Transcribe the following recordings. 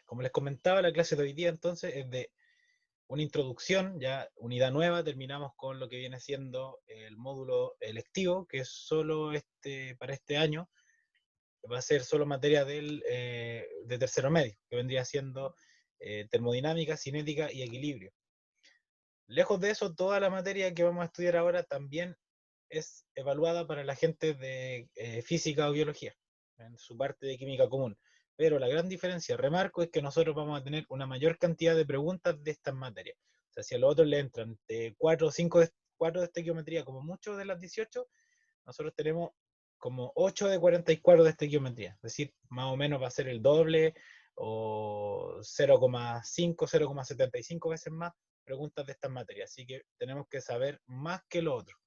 Como les comentaba, la clase de hoy día entonces es de una introducción, ya unidad nueva, terminamos con lo que viene siendo el módulo electivo, que es solo para este año, va a ser solo materia de tercero medio, que vendría siendo termodinámica, cinética y equilibrio. Lejos de eso, toda la materia que vamos a estudiar ahora también es evaluada para la gente de física o biología, en su parte de química común. Pero la gran diferencia, remarco, es que nosotros vamos a tener una mayor cantidad de preguntas de estas materias. O sea, si a los otros le entran de 4 o 5 4 de estequiometría, como mucho de las 18, nosotros tenemos como 8 de 44 de estequiometría. Es decir, más o menos va a ser el doble o 0,5, 0,75 veces más preguntas de estas materias. Así que tenemos que saber más que lo otro.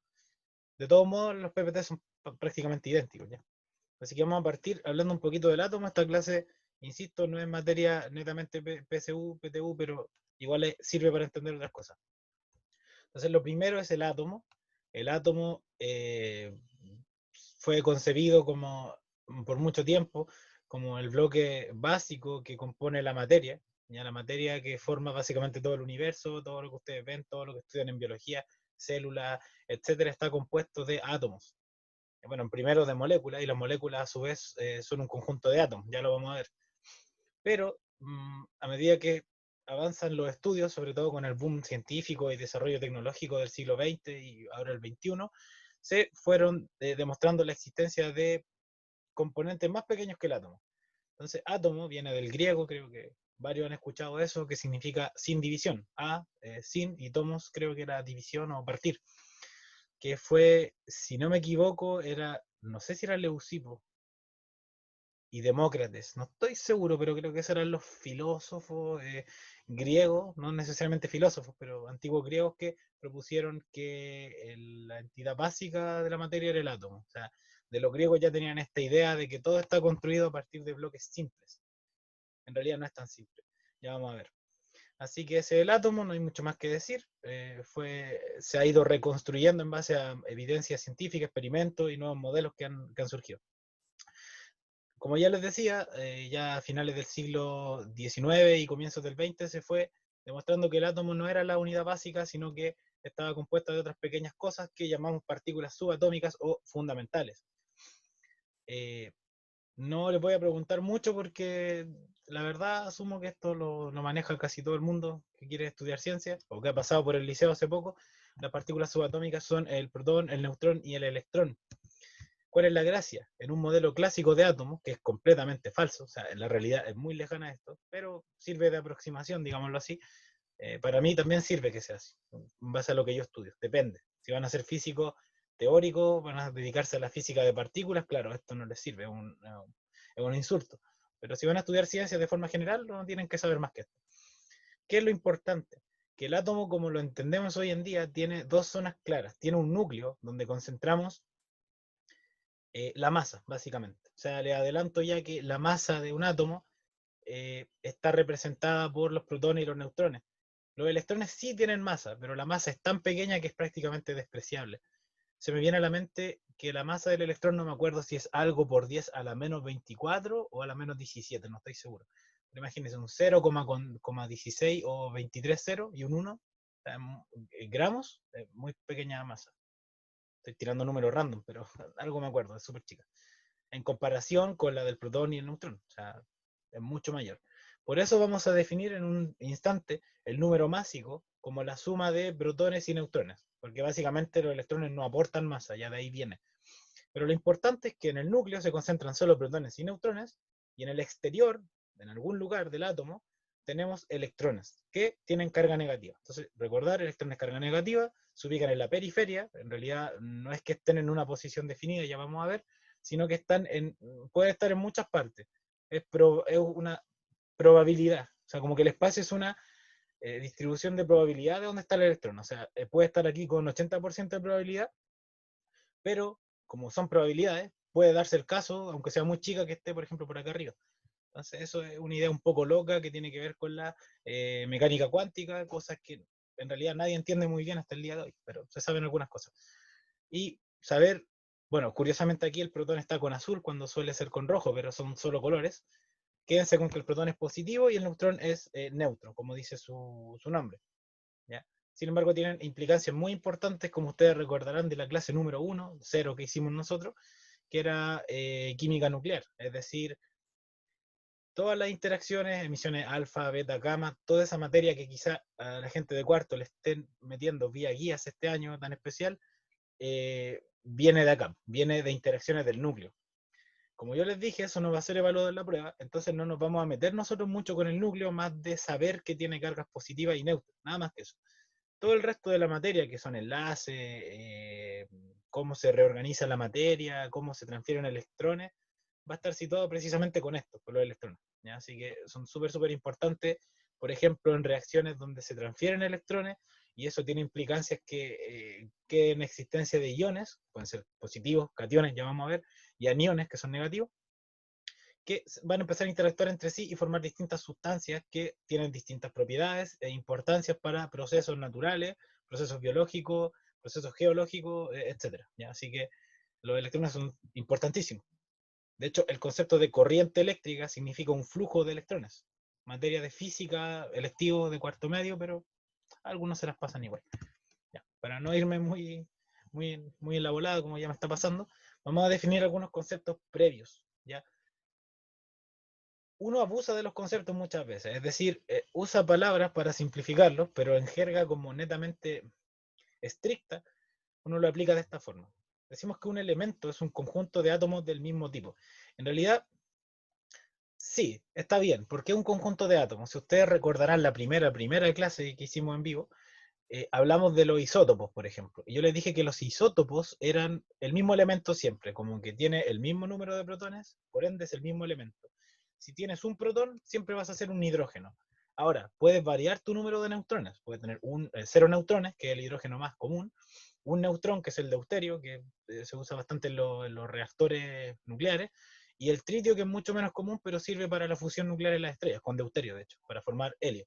De todos modos, los PPT son prácticamente idénticos, ¿ya? Así que vamos a partir hablando un poquito del átomo. Esta clase, insisto, no es materia netamente PSU, PTU, pero igual sirve para entender otras cosas. Entonces, lo primero es el átomo. El átomo fue concebido como, por mucho tiempo, como el bloque básico que compone la materia, ya la materia que forma básicamente todo el universo, todo lo que ustedes ven, todo lo que estudian en biología, células, etcétera, está compuesto de átomos. Bueno, primero de moléculas, y las moléculas a su vez son un conjunto de átomos, ya lo vamos a ver. Pero a medida que avanzan los estudios, sobre todo con el boom científico y desarrollo tecnológico del siglo XX y ahora el XXI, se fueron demostrando la existencia de componentes más pequeños que el átomo. Entonces, átomo viene del griego, creo que varios han escuchado eso, que significa sin división. Sin, y tomos creo que era división o partir. Que fue, si no me equivoco, no sé si era Leucipo y Demócrates, no estoy seguro, pero creo que esos eran los filósofos griegos, no necesariamente filósofos, pero antiguos griegos que propusieron que la entidad básica de la materia era el átomo. O sea, de los griegos ya tenían esta idea de que todo está construido a partir de bloques simples. En realidad no es tan simple. Ya vamos a ver. Así que ese es el átomo, no hay mucho más que decir. Se ha ido reconstruyendo en base a evidencia científica, experimentos y nuevos modelos que han surgido. Como ya les decía, ya a finales del siglo XIX y comienzos del XX se fue demostrando que el átomo no era la unidad básica, sino que estaba compuesta de otras pequeñas cosas que llamamos partículas subatómicas o fundamentales. Eh, no les voy a preguntar mucho porque la verdad asumo que esto lo maneja casi todo el mundo que quiere estudiar ciencia o que ha pasado por el liceo hace poco. Las partículas subatómicas son el protón, el neutrón y el electrón. ¿Cuál es la gracia? En un modelo clásico de átomos, que es completamente falso, o sea, en la realidad es muy lejana a esto, pero sirve de aproximación, digámoslo así. Para mí también sirve que sea así, en base a lo que yo estudio, depende. Si van a ser físicos teóricos, van a dedicarse a la física de partículas, claro, esto no les sirve, es un insulto. Pero si van a estudiar ciencias de forma general, no tienen que saber más que esto. ¿Qué es lo importante? Que el átomo, como lo entendemos hoy en día, tiene dos zonas claras. Tiene un núcleo donde concentramos la masa, básicamente. O sea, le adelanto ya que la masa de un átomo está representada por los protones y los neutrones. Los electrones sí tienen masa, pero la masa es tan pequeña que es prácticamente despreciable. Se me viene a la mente que la masa del electrón, no me acuerdo si es algo por 10 a la menos 24 o a la menos 17, no estoy seguro. Pero imagínense, un 0,16 o 23 0 y un 1 gramos, muy pequeña masa. Estoy tirando números random, pero algo me acuerdo, es súper chica. En comparación con la del protón y el neutrón, o sea, es mucho mayor. Por eso vamos a definir en un instante el número másico como la suma de protones y neutrones, porque básicamente los electrones no aportan masa, ya de ahí viene. Pero lo importante es que en el núcleo se concentran solo protones y neutrones, y en el exterior, en algún lugar del átomo, tenemos electrones que tienen carga negativa. Entonces, recordar, electrones carga negativa se ubican en la periferia, en realidad no es que estén en una posición definida, ya vamos a ver, sino que puede estar en muchas partes. Es una probabilidad, o sea, como que el espacio es una distribución de probabilidad de dónde está el electrón. O sea, puede estar aquí con 80% de probabilidad, pero como son probabilidades, puede darse el caso, aunque sea muy chica, que esté, por ejemplo, por acá arriba. Entonces, eso es una idea un poco loca que tiene que ver con la mecánica cuántica, cosas que en realidad nadie entiende muy bien hasta el día de hoy, pero se saben algunas cosas. Y saber, bueno, curiosamente aquí el protón está con azul cuando suele ser con rojo, pero son solo colores, quédense con que el protón es positivo y el neutrón es neutro, como dice su nombre, ¿ya? Sin embargo, tienen implicancias muy importantes, como ustedes recordarán de la clase número 1, 0 que hicimos nosotros, que era química nuclear, es decir, todas las interacciones, emisiones alfa, beta, gamma, toda esa materia que quizá a la gente de cuarto le estén metiendo vía guías este año tan especial, viene de acá, viene de interacciones del núcleo. Como yo les dije, eso no va a ser evaluado en la prueba, entonces no nos vamos a meter nosotros mucho con el núcleo, más de saber que tiene cargas positivas y neutras, nada más que eso. Todo el resto de la materia, que son enlaces, cómo se reorganiza la materia, cómo se transfieren electrones, va a estar situado precisamente con esto, con los electrones, ¿ya? Así que son súper, súper importantes, por ejemplo, en reacciones donde se transfieren electrones, y eso tiene implicancias que en existencia de iones, pueden ser positivos, cationes, ya vamos a ver, y aniones, que son negativos, que van a empezar a interactuar entre sí y formar distintas sustancias que tienen distintas propiedades e importancias para procesos naturales, procesos biológicos, procesos geológicos, etc. ¿Ya? Así que los electrones son importantísimos. De hecho, el concepto de corriente eléctrica significa un flujo de electrones. Materia de física, electivo de cuarto medio, pero algunos se las pasan igual. Ya, para no irme muy en la volada, como ya me está pasando, vamos a definir algunos conceptos previos. ¿Ya? Uno abusa de los conceptos muchas veces, es decir, usa palabras para simplificarlos, pero en jerga como netamente estricta, uno lo aplica de esta forma. Decimos que un elemento es un conjunto de átomos del mismo tipo. En realidad, sí, está bien, porque es un conjunto de átomos. Si ustedes recordarán la primera clase que hicimos en vivo, hablamos de los isótopos, por ejemplo. Y yo les dije que los isótopos eran el mismo elemento siempre, como que tiene el mismo número de protones, por ende es el mismo elemento. Si tienes un protón, siempre vas a ser un hidrógeno. Ahora, puedes variar tu número de neutrones. Puedes tener 0 neutrones, que es el hidrógeno más común, un neutrón, que es el deuterio, que se usa bastante en los reactores nucleares, y el tritio, que es mucho menos común, pero sirve para la fusión nuclear en las estrellas, con deuterio, de hecho, para formar helio.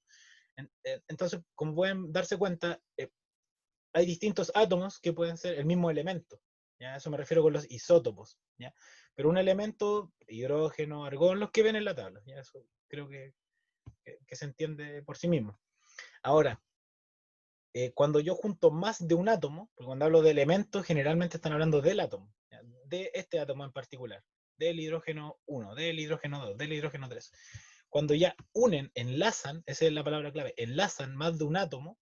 Entonces, como pueden darse cuenta, hay distintos átomos que pueden ser el mismo elemento. ¿Ya? Eso me refiero con los isótopos. ¿Ya? Pero un elemento, hidrógeno, argón, los que ven en la tabla. ¿Ya? Eso creo que se entiende por sí mismo. Ahora, cuando yo junto más de un átomo, porque cuando hablo de elementos, generalmente están hablando del átomo, ¿ya? De este átomo en particular, del hidrógeno 1, del hidrógeno 2, del hidrógeno 3. Cuando ya unen, enlazan, esa es la palabra clave, enlazan más de un átomo,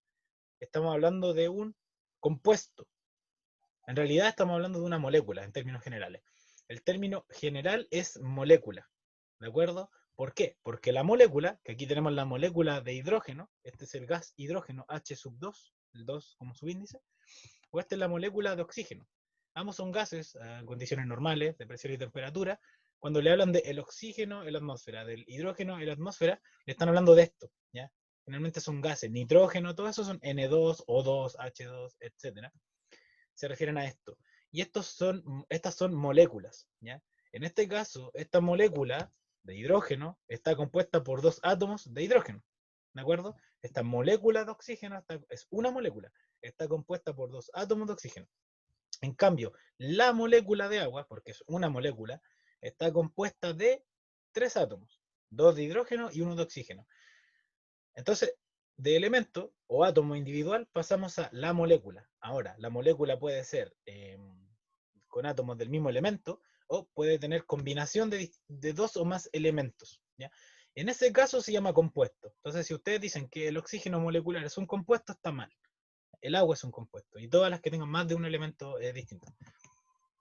estamos hablando de un compuesto. En realidad estamos hablando de una molécula en términos generales. El término general es molécula, ¿de acuerdo? ¿Por qué? Porque la molécula, que aquí tenemos la molécula de hidrógeno, este es el gas hidrógeno H2, el 2 como subíndice, o esta es la molécula de oxígeno. Ambos son gases a condiciones normales de presión y temperatura. Cuando le hablan del oxígeno en la atmósfera, del hidrógeno en la atmósfera, le están hablando de esto, ¿ya? Generalmente son gases, nitrógeno, todo eso son N2, O2, H2, etcétera. Se refieren a esto. Y estas son moléculas, ¿ya? En este caso, esta molécula de hidrógeno está compuesta por dos átomos de hidrógeno, ¿de acuerdo? Esta molécula de oxígeno es una molécula, está compuesta por dos átomos de oxígeno. En cambio, la molécula de agua, porque es una molécula, está compuesta de tres átomos, dos de hidrógeno y uno de oxígeno. Entonces, de elemento o átomo individual pasamos a la molécula. Ahora, la molécula puede ser con átomos del mismo elemento o puede tener combinación de dos o más elementos. ¿Ya? En ese caso se llama compuesto. Entonces, si ustedes dicen que el oxígeno molecular es un compuesto, está mal. El agua es un compuesto y todas las que tengan más de un elemento es distinto.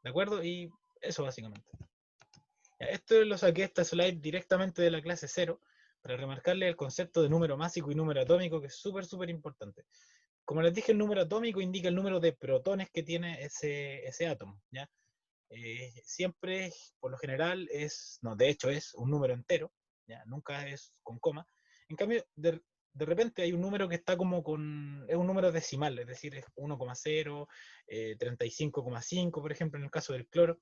¿De acuerdo? Y eso básicamente. Ya, esto lo saqué, esta slide, directamente de la clase 0, para remarcarle el concepto de número másico y número atómico, que es súper, súper importante. Como les dije, el número atómico indica el número de protones que tiene ese átomo, ¿ya? Siempre, por lo general, no, de hecho es un número entero, ¿ya? Nunca es con coma. En cambio, de repente hay un número que está es un número decimal, es decir, es 1,0, 35,5, por ejemplo, en el caso del cloro.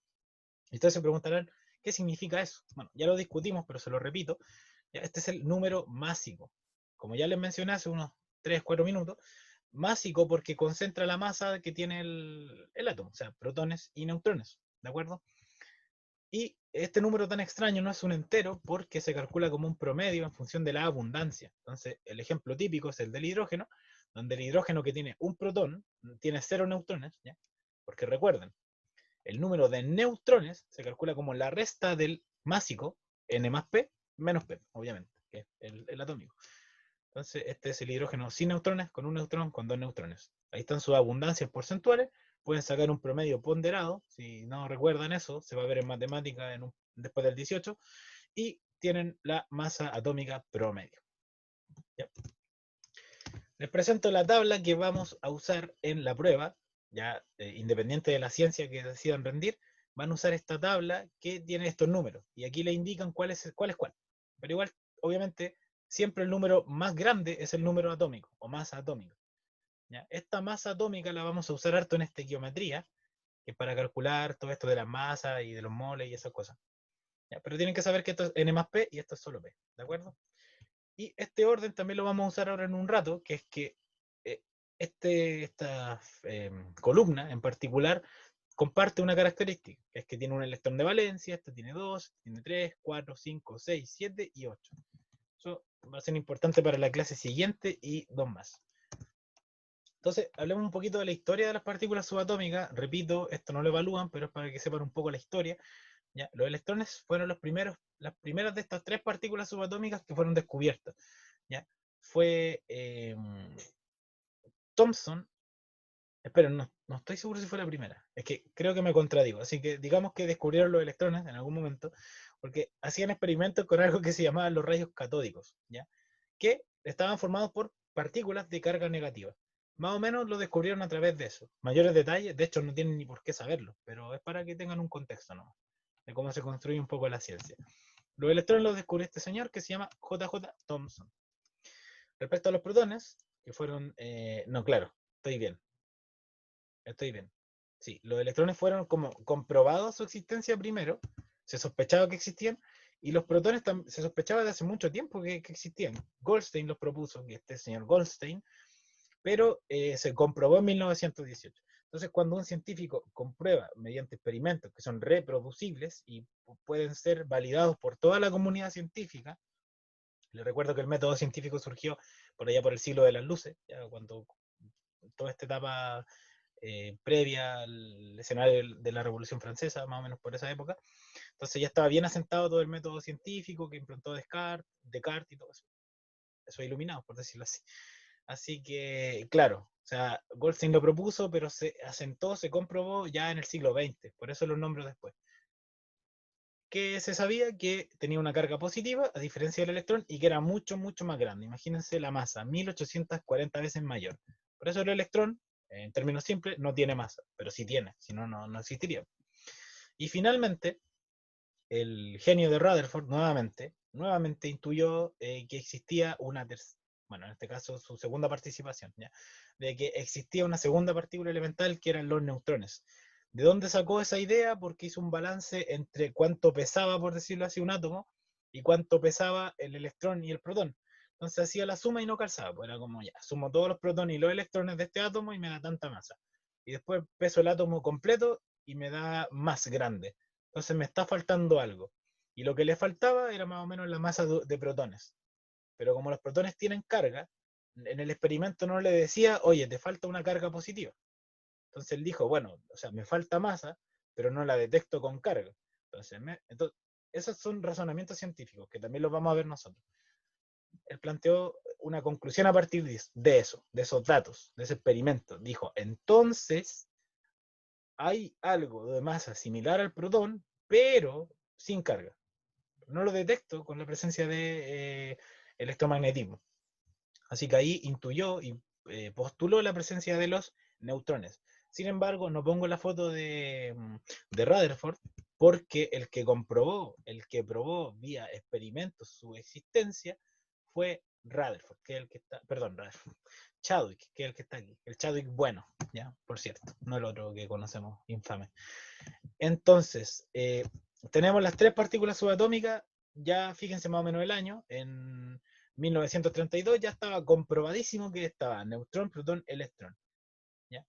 Y ustedes se preguntarán, ¿qué significa eso? Bueno, ya lo discutimos, pero se lo repito. Ya, este es el número másico. Como ya les mencioné hace unos 3, 4 minutos, másico porque concentra la masa que tiene el átomo, o sea, protones y neutrones, ¿de acuerdo? Y este número tan extraño no es un entero porque se calcula como un promedio en función de la abundancia. Entonces, el ejemplo típico es el del hidrógeno, donde el hidrógeno que tiene un protón tiene 0 neutrones, ¿ya? Porque recuerden, el número de neutrones se calcula como la resta del másico, n más p, menos p, obviamente, que es el atómico. Entonces, este es el hidrógeno sin neutrones, con un neutrón, con dos neutrones. Ahí están sus abundancias porcentuales. Pueden sacar un promedio ponderado. Si no recuerdan eso, se va a ver en matemática después del 18. Y tienen la masa atómica promedio. ¿Ya? Les presento la tabla que vamos a usar en la prueba. Ya independiente de la ciencia que decidan rendir, van a usar esta tabla que tiene estos números. Y aquí le indican cuál es cuál. Pero igual, obviamente, siempre el número más grande es el número atómico o masa atómica. ¿Ya? Esta masa atómica la vamos a usar harto en estequiometría, que es para calcular todo esto de la masa y de los moles y esas cosas. ¿Ya? Pero tienen que saber que esto es N más P y esto es solo P, ¿de acuerdo? Y este orden también lo vamos a usar ahora en un rato, que es que eh, esta columna en particular comparte una característica, que es que tiene un electrón de valencia, este tiene 2, tiene 3, 4, 5, 6, 7 y 8. Eso va a ser importante para la clase siguiente y dos más. Entonces, hablemos un poquito de la historia de las partículas subatómicas. Repito, esto no lo evalúan, pero es para que sepan un poco la historia. ¿Ya? Los electrones fueron las primeras de estas tres partículas subatómicas que fueron descubiertas. ¿Ya? Fue Thomson, esperen, no estoy seguro si fue la primera, es que creo que me contradigo, así que digamos que descubrieron los electrones en algún momento, porque hacían experimentos con algo que se llamaban los rayos catódicos, ¿ya? Que estaban formados por partículas de carga negativa. Más o menos lo descubrieron a través de eso. Mayores detalles, de hecho no tienen ni por qué saberlo, pero es para que tengan un contexto, ¿no? De cómo se construye un poco la ciencia. Los electrones los descubrió este señor que se llama J.J. Thomson. Respecto a los protones, que fueron, no, claro, estoy bien, estoy bien. Sí, los electrones fueron como comprobados su existencia primero, se sospechaba que existían, y los protones se sospechaba de hace mucho tiempo que existían. Goldstein los propuso, que este señor Goldstein, pero se comprobó en 1918. Entonces, cuando un científico comprueba mediante experimentos que son reproducibles y pueden ser validados por toda la comunidad científica, les recuerdo que el método científico surgió por allá por el siglo de las luces, ya cuando toda esta etapa previa al escenario de la Revolución Francesa, más o menos por esa época. Entonces ya estaba bien asentado todo el método científico que implantó Descartes y todo eso. Eso iluminado, por decirlo así. Así que, claro, o sea, Goldstein lo propuso, pero se asentó, se comprobó ya en el siglo XX, por eso los nombro después. Que se sabía que tenía una carga positiva, a diferencia del electrón, y que era mucho, mucho más grande. Imagínense la masa, 1840 veces mayor. Por eso el electrón, en términos simples, no tiene masa, pero sí tiene, si no, no existiría. Y finalmente, el genio de Rutherford nuevamente intuyó que existía una tercera, bueno, en este caso su segunda participación, ¿ya? De que existía una segunda partícula elemental que eran los neutrones. ¿De dónde sacó esa idea? Porque hizo un balance entre cuánto pesaba, por decirlo así, un átomo y cuánto pesaba el electrón y el protón. Entonces hacía la suma y no calzaba, pues era como ya, sumo todos los protones y los electrones de este átomo y me da tanta masa. Y después peso el átomo completo y me da más grande. Entonces me está faltando algo. Y lo que le faltaba era más o menos la masa de protones. Pero como los protones tienen carga, en el experimento no le decía, oye, te falta una carga positiva. Entonces él dijo, bueno, o sea, me falta masa, pero no la detecto con carga. Entonces esos son razonamientos científicos, que también los vamos a ver nosotros. Él planteó una conclusión a partir de eso, de esos datos, de ese experimento. Dijo, entonces hay algo de masa similar al protón, pero sin carga. No lo detecto con la presencia de electromagnetismo. Así que ahí intuyó y postuló la presencia de los neutrones. Sin embargo, no pongo la foto de Rutherford porque el que probó vía experimentos su existencia fue Rutherford, que es el que está, perdón, Rutherford, Chadwick, que es el que está aquí, el Chadwick bueno, ya, por cierto, no el otro que conocemos, infame. Entonces, tenemos las tres partículas subatómicas, ya fíjense más o menos el año, en 1932 ya estaba comprobadísimo que estaba neutrón, protón, electrón. ¿Ya?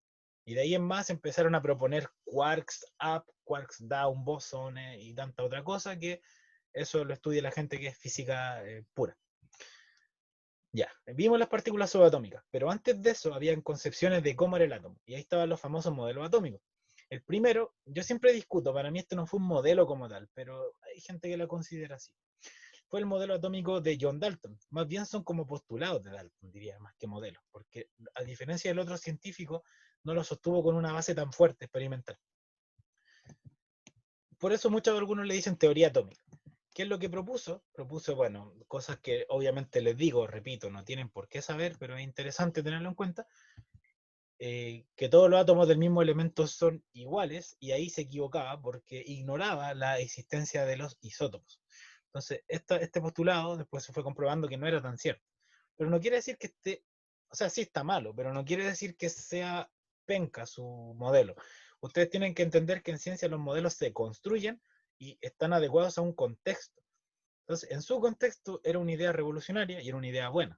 Y de ahí en más empezaron a proponer quarks up, quarks down, bosones y tanta otra cosa que eso lo estudia la gente que es física pura. Ya, vimos las partículas subatómicas, pero antes de eso habían concepciones de cómo era el átomo, y ahí estaban los famosos modelos atómicos. El primero, yo siempre discuto, para mí este no fue un modelo como tal, pero hay gente que lo considera así. Fue el modelo atómico de John Dalton. Más bien son como postulados de Dalton, diría, más que modelos, porque a diferencia del otro científico, no lo sostuvo con una base tan fuerte experimental. Por eso muchos de algunos le dicen teoría atómica. ¿Qué es lo que propuso? Propuso, bueno, cosas que obviamente les digo, repito, no tienen por qué saber, pero es interesante tenerlo en cuenta, que todos los átomos del mismo elemento son iguales, y ahí se equivocaba porque ignoraba la existencia de los isótopos. Entonces, este postulado después se fue comprobando que no era tan cierto. Pero no quiere decir que esté, o sea, sí está malo, pero no quiere decir que sea penca su modelo. Ustedes tienen que entender que en ciencia los modelos se construyen y están adecuados a un contexto. Entonces, en su contexto era una idea revolucionaria y era una idea buena.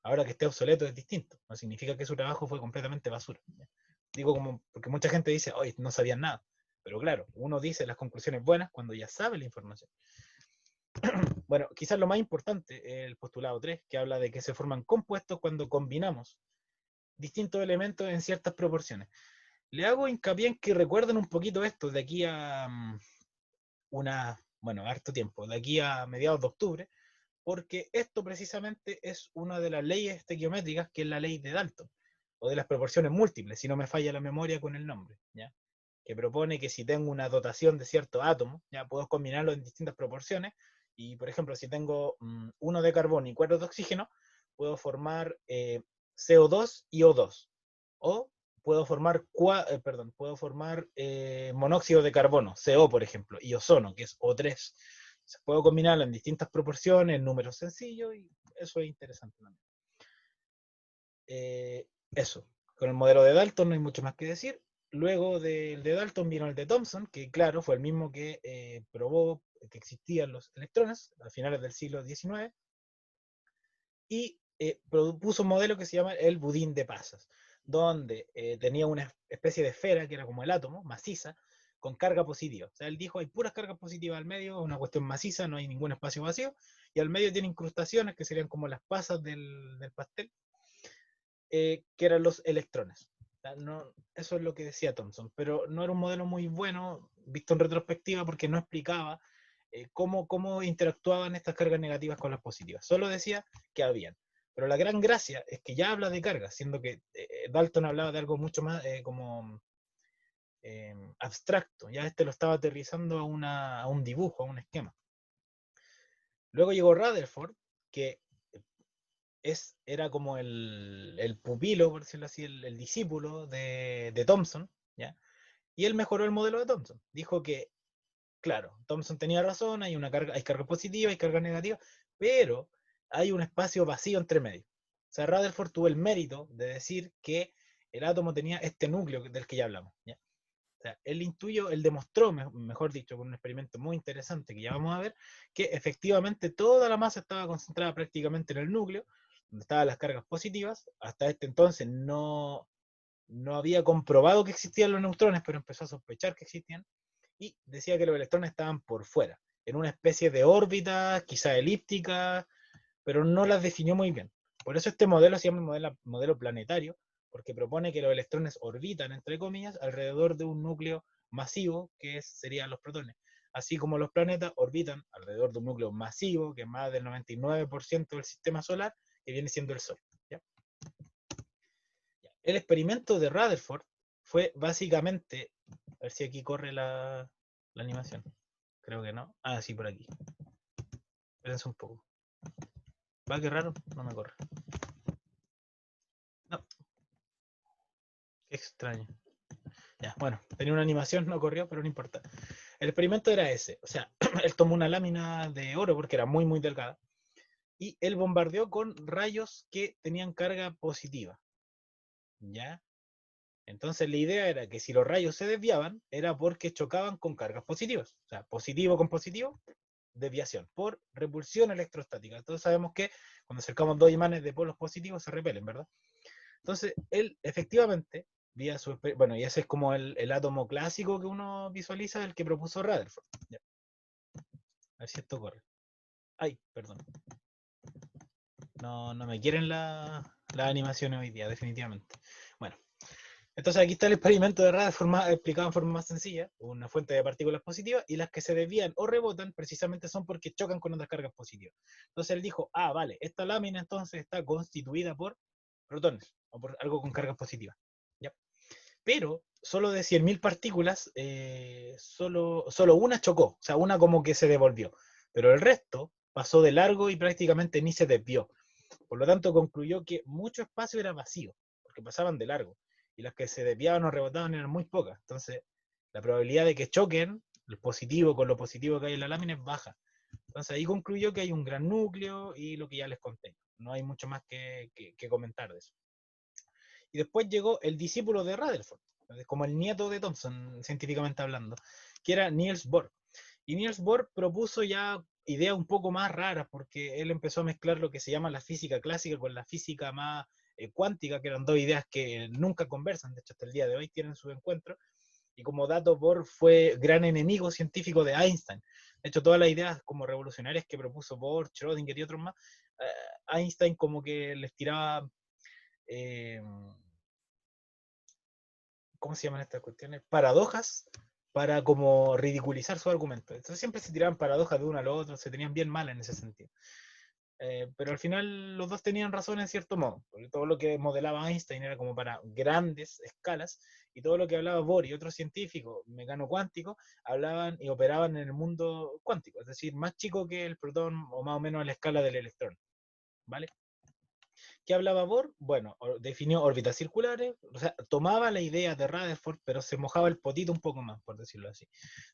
Ahora que esté obsoleto es distinto. No significa que su trabajo fue completamente basura. Digo como, porque mucha gente dice, hoy no sabían nada. Pero claro, uno dice las conclusiones buenas cuando ya sabe la información. Bueno, quizás lo más importante es el postulado 3, que habla de que se forman compuestos cuando combinamos distintos elementos en ciertas proporciones. Le hago hincapié en que recuerden un poquito esto de aquí a harto tiempo, de aquí a mediados de octubre, porque esto precisamente es una de las leyes estequiométricas, que es la ley de Dalton, o de las proporciones múltiples, si no me falla la memoria con el nombre, ¿ya? Que propone que si tengo una dotación de ciertos átomos, ya puedo combinarlos en distintas proporciones, y por ejemplo, si tengo 1 de carbono y 4 de oxígeno, puedo formar CO2 y O2, o puedo formar monóxido de carbono, CO, por ejemplo, y ozono, que es O3. Puedo combinarlo en distintas proporciones, en números sencillos, y eso es interesante también. Eso, con el modelo de Dalton no hay mucho más que decir. Luego del de Dalton vino el de Thomson, que claro, fue el mismo que probó que existían los electrones a finales del siglo XIX, y propuso un modelo que se llama el budín de pasas, donde tenía una especie de esfera que era como el átomo, maciza, con carga positiva. O sea, él dijo, hay puras cargas positivas al medio, una cuestión maciza, no hay ningún espacio vacío, y al medio tiene incrustaciones que serían como las pasas del pastel, que eran los electrones. O sea, no, eso es lo que decía Thomson, pero no era un modelo muy bueno, visto en retrospectiva, porque no explicaba cómo interactuaban estas cargas negativas con las positivas. Solo decía que habían. Pero la gran gracia es que ya habla de cargas, siendo que Dalton hablaba de algo mucho más como abstracto. Ya este lo estaba aterrizando a un dibujo, a un esquema. Luego llegó Rutherford, que era como el pupilo, por decirlo así, el discípulo de Thomson, ¿ya? Y él mejoró el modelo de Thomson. Dijo que, claro, Thomson tenía razón, hay carga positiva, hay carga negativa, pero hay un espacio vacío entre medio. O sea, Rutherford tuvo el mérito de decir que el átomo tenía este núcleo del que ya hablamos, ¿ya? O sea, él demostró, mejor dicho, con un experimento muy interesante que ya vamos a ver, que efectivamente toda la masa estaba concentrada prácticamente en el núcleo, donde estaban las cargas positivas. Hasta este entonces no había comprobado que existían los neutrones, pero empezó a sospechar que existían, y decía que los electrones estaban por fuera, en una especie de órbita, quizá elíptica, pero no las definió muy bien. Por eso este modelo se llama modelo planetario, porque propone que los electrones orbitan, entre comillas, alrededor de un núcleo masivo, que serían los protones. Así como los planetas orbitan alrededor de un núcleo masivo, que es más del 99% del sistema solar, que viene siendo el Sol. ¿Ya? El experimento de Rutherford fue básicamente, a ver si aquí corre la animación. Creo que no. Ah, sí, por aquí. Espérense un poco. Va, qué raro, no me corre. No, qué extraño. Ya, bueno, tenía una animación, no corrió, pero no importa. El experimento era ese. O sea, él tomó una lámina de oro porque era muy, muy delgada, y él bombardeó con rayos que tenían carga positiva. ¿Ya? Entonces la idea era que si los rayos se desviaban, era porque chocaban con cargas positivas. O sea, positivo con positivo, desviación por repulsión electrostática. Todos sabemos que cuando acercamos dos imanes de polos positivos se repelen, ¿verdad? Entonces, él efectivamente Bueno, y ese es como el átomo clásico que uno visualiza, el que propuso Rutherford. Ya, a ver si esto corre. Ay, perdón. No me quieren las animaciones hoy día, definitivamente. Bueno, entonces aquí está el experimento de Rutherford explicado en forma más sencilla, una fuente de partículas positivas, y las que se desvían o rebotan precisamente son porque chocan con otras cargas positivas. Entonces él dijo, vale, esta lámina entonces está constituida por protones, o por algo con cargas positivas. ¿Ya? Pero solo de 100.000 partículas, solo una chocó, o sea, una como que se devolvió, pero el resto pasó de largo y prácticamente ni se desvió. Por lo tanto, concluyó que mucho espacio era vacío, porque pasaban de largo, y las que se desviaban o rebotaban eran muy pocas. Entonces, la probabilidad de que choquen el positivo con lo positivo que hay en la lámina es baja. Entonces ahí concluyó que hay un gran núcleo y lo que ya les conté. No hay mucho más que comentar de eso. Y después llegó el discípulo de Rutherford, como el nieto de Thomson, científicamente hablando, que era Niels Bohr. Y Niels Bohr propuso ya ideas un poco más raras, porque él empezó a mezclar lo que se llama la física clásica con la física más cuántica, que eran dos ideas que nunca conversan, de hecho hasta el día de hoy tienen su encuentro. Y como dato, Bohr fue gran enemigo científico de Einstein. De hecho, todas las ideas como revolucionarias que propuso Bohr, Schrödinger y otros más, Einstein como que les tiraba eh, ¿cómo se llaman estas cuestiones? Paradojas para como ridiculizar su argumento. Entonces siempre se tiraban paradojas de uno al otro, se tenían bien mal en ese sentido. Pero al final los dos tenían razón en cierto modo, porque todo lo que modelaba Einstein era como para grandes escalas, y todo lo que hablaba Bohr y otros científicos mecano cuánticos hablaban y operaban en el mundo cuántico, es decir, más chico que el protón o más o menos a la escala del electrón. ¿Vale? ¿Qué hablaba Bohr? Bueno, definió órbitas circulares, o sea, tomaba la idea de Rutherford, pero se mojaba el potito un poco más, por decirlo así.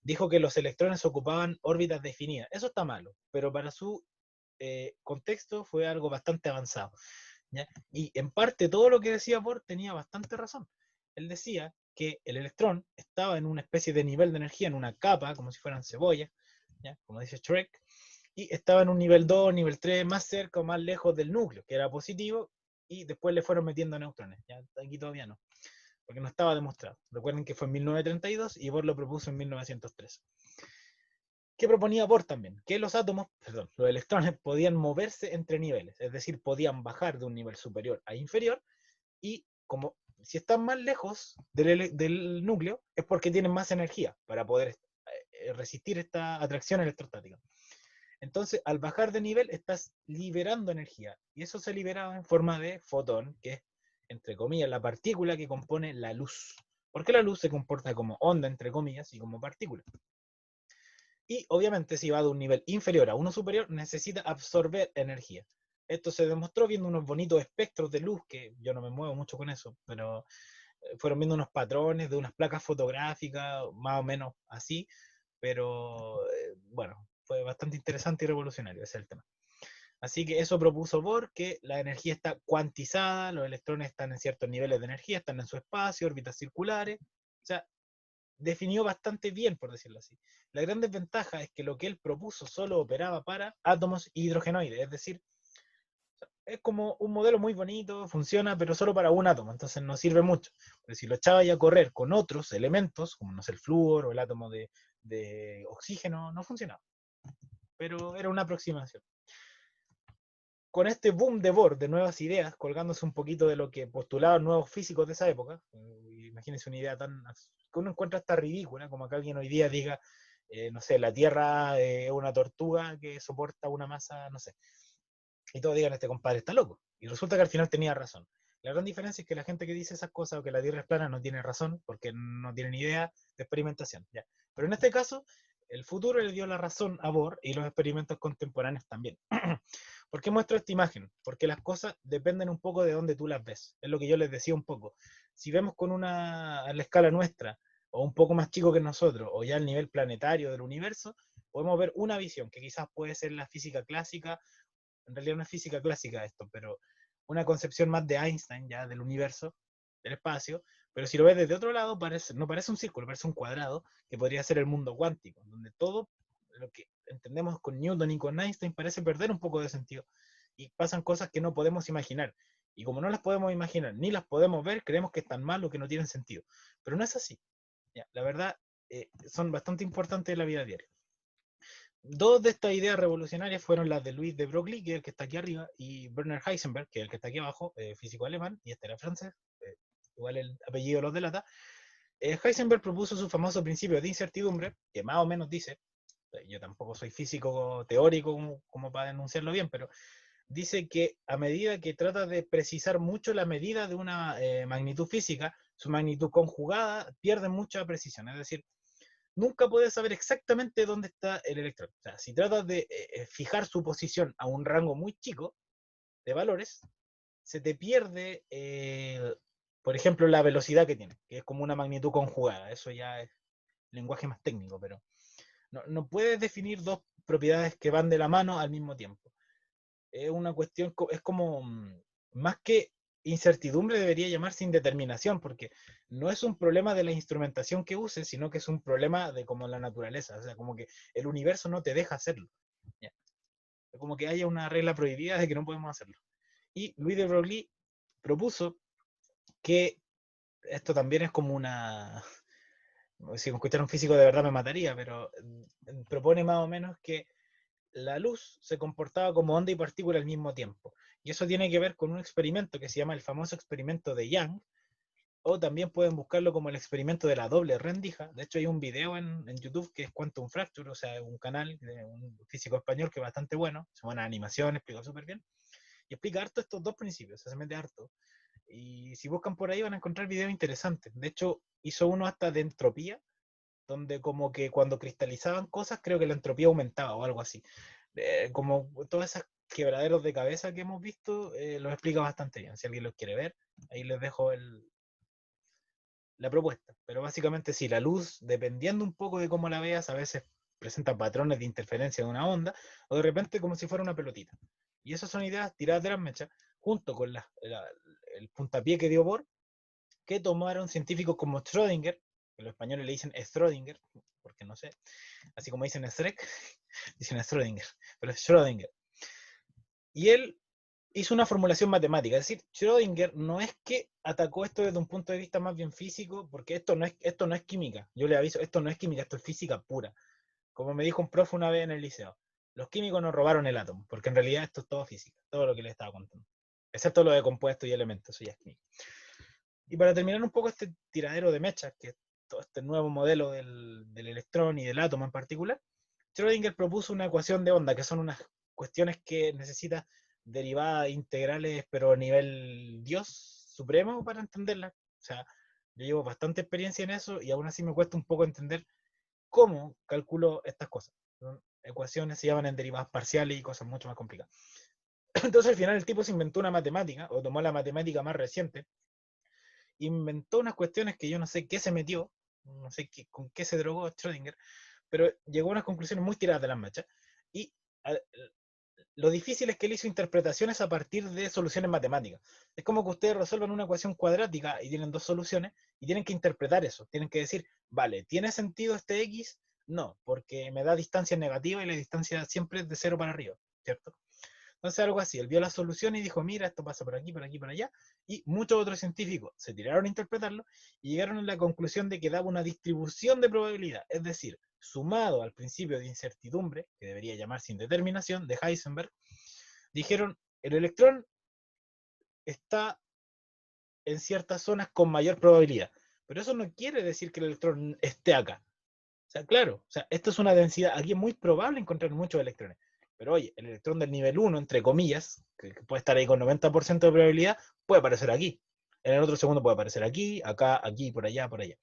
Dijo que los electrones ocupaban órbitas definidas. Eso está malo, pero para su contexto fue algo bastante avanzado. ¿Ya? Y en parte todo lo que decía Bohr tenía bastante razón. Él decía que el electrón estaba en una especie de nivel de energía, en una capa, como si fueran cebollas, ¿ya? Como dice Shrek, y estaba en un nivel 2, nivel 3, más cerca o más lejos del núcleo, que era positivo, y después le fueron metiendo neutrones. ¿Ya? Aquí todavía no, porque no estaba demostrado. Recuerden que fue en 1932 y Bohr lo propuso en 1903. ¿Qué proponía Bohr también? Que los átomos, perdón, los electrones podían moverse entre niveles, es decir, podían bajar de un nivel superior a inferior, y como si están más lejos del núcleo, es porque tienen más energía para poder resistir esta atracción electrostática. Entonces, al bajar de nivel, estás liberando energía. Y eso se liberaba en forma de fotón, que es, entre comillas, la partícula que compone la luz. Porque la luz se comporta como onda, entre comillas, y como partícula. Y obviamente, si va de un nivel inferior a uno superior, necesita absorber energía. Esto se demostró viendo unos bonitos espectros de luz, que yo no me muevo mucho con eso, pero fueron viendo unos patrones de unas placas fotográficas, más o menos así, pero bueno, fue bastante interesante y revolucionario, ese es el tema. Así que eso propuso Bohr, que la energía está cuantizada, los electrones están en ciertos niveles de energía, están en su espacio, órbitas circulares, o sea, definió bastante bien, por decirlo así. La gran desventaja es que lo que él propuso solo operaba para átomos hidrogenoides, es decir, es como un modelo muy bonito, funciona, pero solo para un átomo, entonces no sirve mucho. Pero si lo echaba ya a correr con otros elementos, como no sé, el flúor o el átomo de oxígeno, no funcionaba. Pero era una aproximación. Con este boom de Bohr, de nuevas ideas, colgándose un poquito de lo que postulaban nuevos físicos de esa época, imagínense una idea tan que uno encuentra hasta ridícula, como que alguien hoy día diga, no sé, la Tierra es una tortuga que soporta una masa, no sé, y todos digan, este compadre está loco. Y resulta que al final tenía razón. La gran diferencia es que la gente que dice esas cosas o que la Tierra es plana no tiene razón porque no tienen idea de experimentación. ¿Ya? Pero en este caso, el futuro le dio la razón a Bohr y los experimentos contemporáneos también. ¿Por qué muestro esta imagen? Porque las cosas dependen un poco de dónde tú las ves. Es lo que yo les decía un poco. Si vemos con a la escala nuestra, o un poco más chico que nosotros, o ya al nivel planetario del universo, podemos ver una visión que quizás puede ser la física clásica. En realidad no es física clásica esto, pero una concepción más de Einstein ya del universo, del espacio, pero si lo ves desde otro lado, no parece un círculo, parece un cuadrado, que podría ser el mundo cuántico, donde todo lo que entendemos con Newton y con Einstein parece perder un poco de sentido, y pasan cosas que no podemos imaginar. Y como no las podemos imaginar, ni las podemos ver, creemos que están mal o que no tienen sentido. Pero no es así. Ya, la verdad, son bastante importantes en la vida diaria. Dos de estas ideas revolucionarias fueron las de Louis de Broglie, que es el que está aquí arriba, y Werner Heisenberg, que es el que está aquí abajo, físico alemán, y este era francés, igual el apellido los delata. Heisenberg propuso su famoso principio de incertidumbre, que más o menos dice, yo tampoco soy físico teórico como para denunciarlo bien, pero dice que a medida que trata de precisar mucho la medida de una magnitud física, su magnitud conjugada pierde mucha precisión. Es decir, nunca puedes saber exactamente dónde está el electrón. O sea, si tratas de fijar su posición a un rango muy chico de valores, se te pierde, por ejemplo, la velocidad que tiene, que es como una magnitud conjugada. Eso ya es lenguaje más técnico, pero no puedes definir dos propiedades que van de la mano al mismo tiempo. Es una cuestión, es como, más que incertidumbre debería llamarse indeterminación, porque no es un problema de la instrumentación que uses, sino que es un problema de como la naturaleza, o sea, como que el universo no te deja hacerlo. ¿Ya? Como que haya una regla prohibida de que no podemos hacerlo. Y Louis de Broglie propuso que esto también es como una... Si me escuchara un físico de verdad me mataría, pero propone más o menos que la luz se comportaba como onda y partícula al mismo tiempo. Y eso tiene que ver con un experimento que se llama el famoso experimento de Young, o también pueden buscarlo como el experimento de la doble rendija. De hecho, hay un video en YouTube que es Quantum Fracture, o sea, un canal de un físico español que es bastante bueno, se llama animación, explica súper bien, y explica harto estos dos principios, se mete harto. Y si buscan por ahí van a encontrar videos interesantes. De hecho, hizo uno hasta de entropía, donde como que cuando cristalizaban cosas, creo que la entropía aumentaba o algo así. Como todas esas quebraderos de cabeza que hemos visto, los explica bastante bien. Si alguien los quiere ver, ahí les dejo la propuesta. Pero básicamente sí, la luz, dependiendo un poco de cómo la veas, a veces presenta patrones de interferencia de una onda, o de repente como si fuera una pelotita. Y esas son ideas tiradas de las mechas, junto con el puntapié que dio Bohr, que tomaron científicos como Schrödinger, que los españoles le dicen Schrödinger, porque no sé, así como dicen Shrek, dicen Schrödinger, pero es Schrödinger. Y él hizo una formulación matemática, es decir, Schrödinger no es que atacó esto desde un punto de vista más bien físico, porque esto no es química, yo le aviso, esto no es química, esto es física pura. Como me dijo un profe una vez en el liceo, los químicos nos robaron el átomo, porque en realidad esto es todo física, todo lo que le estaba contando, excepto lo de compuestos y elementos, eso ya es química. Y para terminar un poco este tiradero de mechas, que es todo este nuevo modelo del electrón y del átomo en particular, Schrödinger propuso una ecuación de onda, que son unas cuestiones que necesita derivadas integrales, pero a nivel Dios supremo para entenderlas. O sea, yo llevo bastante experiencia en eso y aún así me cuesta un poco entender cómo calculo estas cosas. Son ecuaciones se llaman en derivadas parciales y cosas mucho más complicadas. Entonces al final el tipo se inventó una matemática, o tomó la matemática más reciente, inventó unas cuestiones que yo no sé qué se metió, no sé con qué se drogó Schrödinger, pero llegó a unas conclusiones muy tiradas de las mechas. Y lo difícil es que él hizo interpretaciones a partir de soluciones matemáticas. Es como que ustedes resuelvan una ecuación cuadrática y tienen dos soluciones y tienen que interpretar eso. Tienen que decir, vale, ¿tiene sentido este X? No, porque me da distancia negativa y la distancia siempre es de cero para arriba, ¿cierto? Entonces algo así, él vio la solución y dijo, mira, esto pasa por aquí, por aquí, por allá, y muchos otros científicos se tiraron a interpretarlo y llegaron a la conclusión de que daba una distribución de probabilidad, es decir, sumado al principio de incertidumbre, que debería llamarse indeterminación, de Heisenberg, dijeron, el electrón está en ciertas zonas con mayor probabilidad, pero eso no quiere decir que el electrón esté acá. O sea, claro, o sea, esto es una densidad, aquí es muy probable encontrar muchos electrones. Pero oye, el electrón del nivel 1, entre comillas, que puede estar ahí con 90% de probabilidad, puede aparecer aquí. En el otro segundo puede aparecer aquí, acá, aquí, por allá, por allá.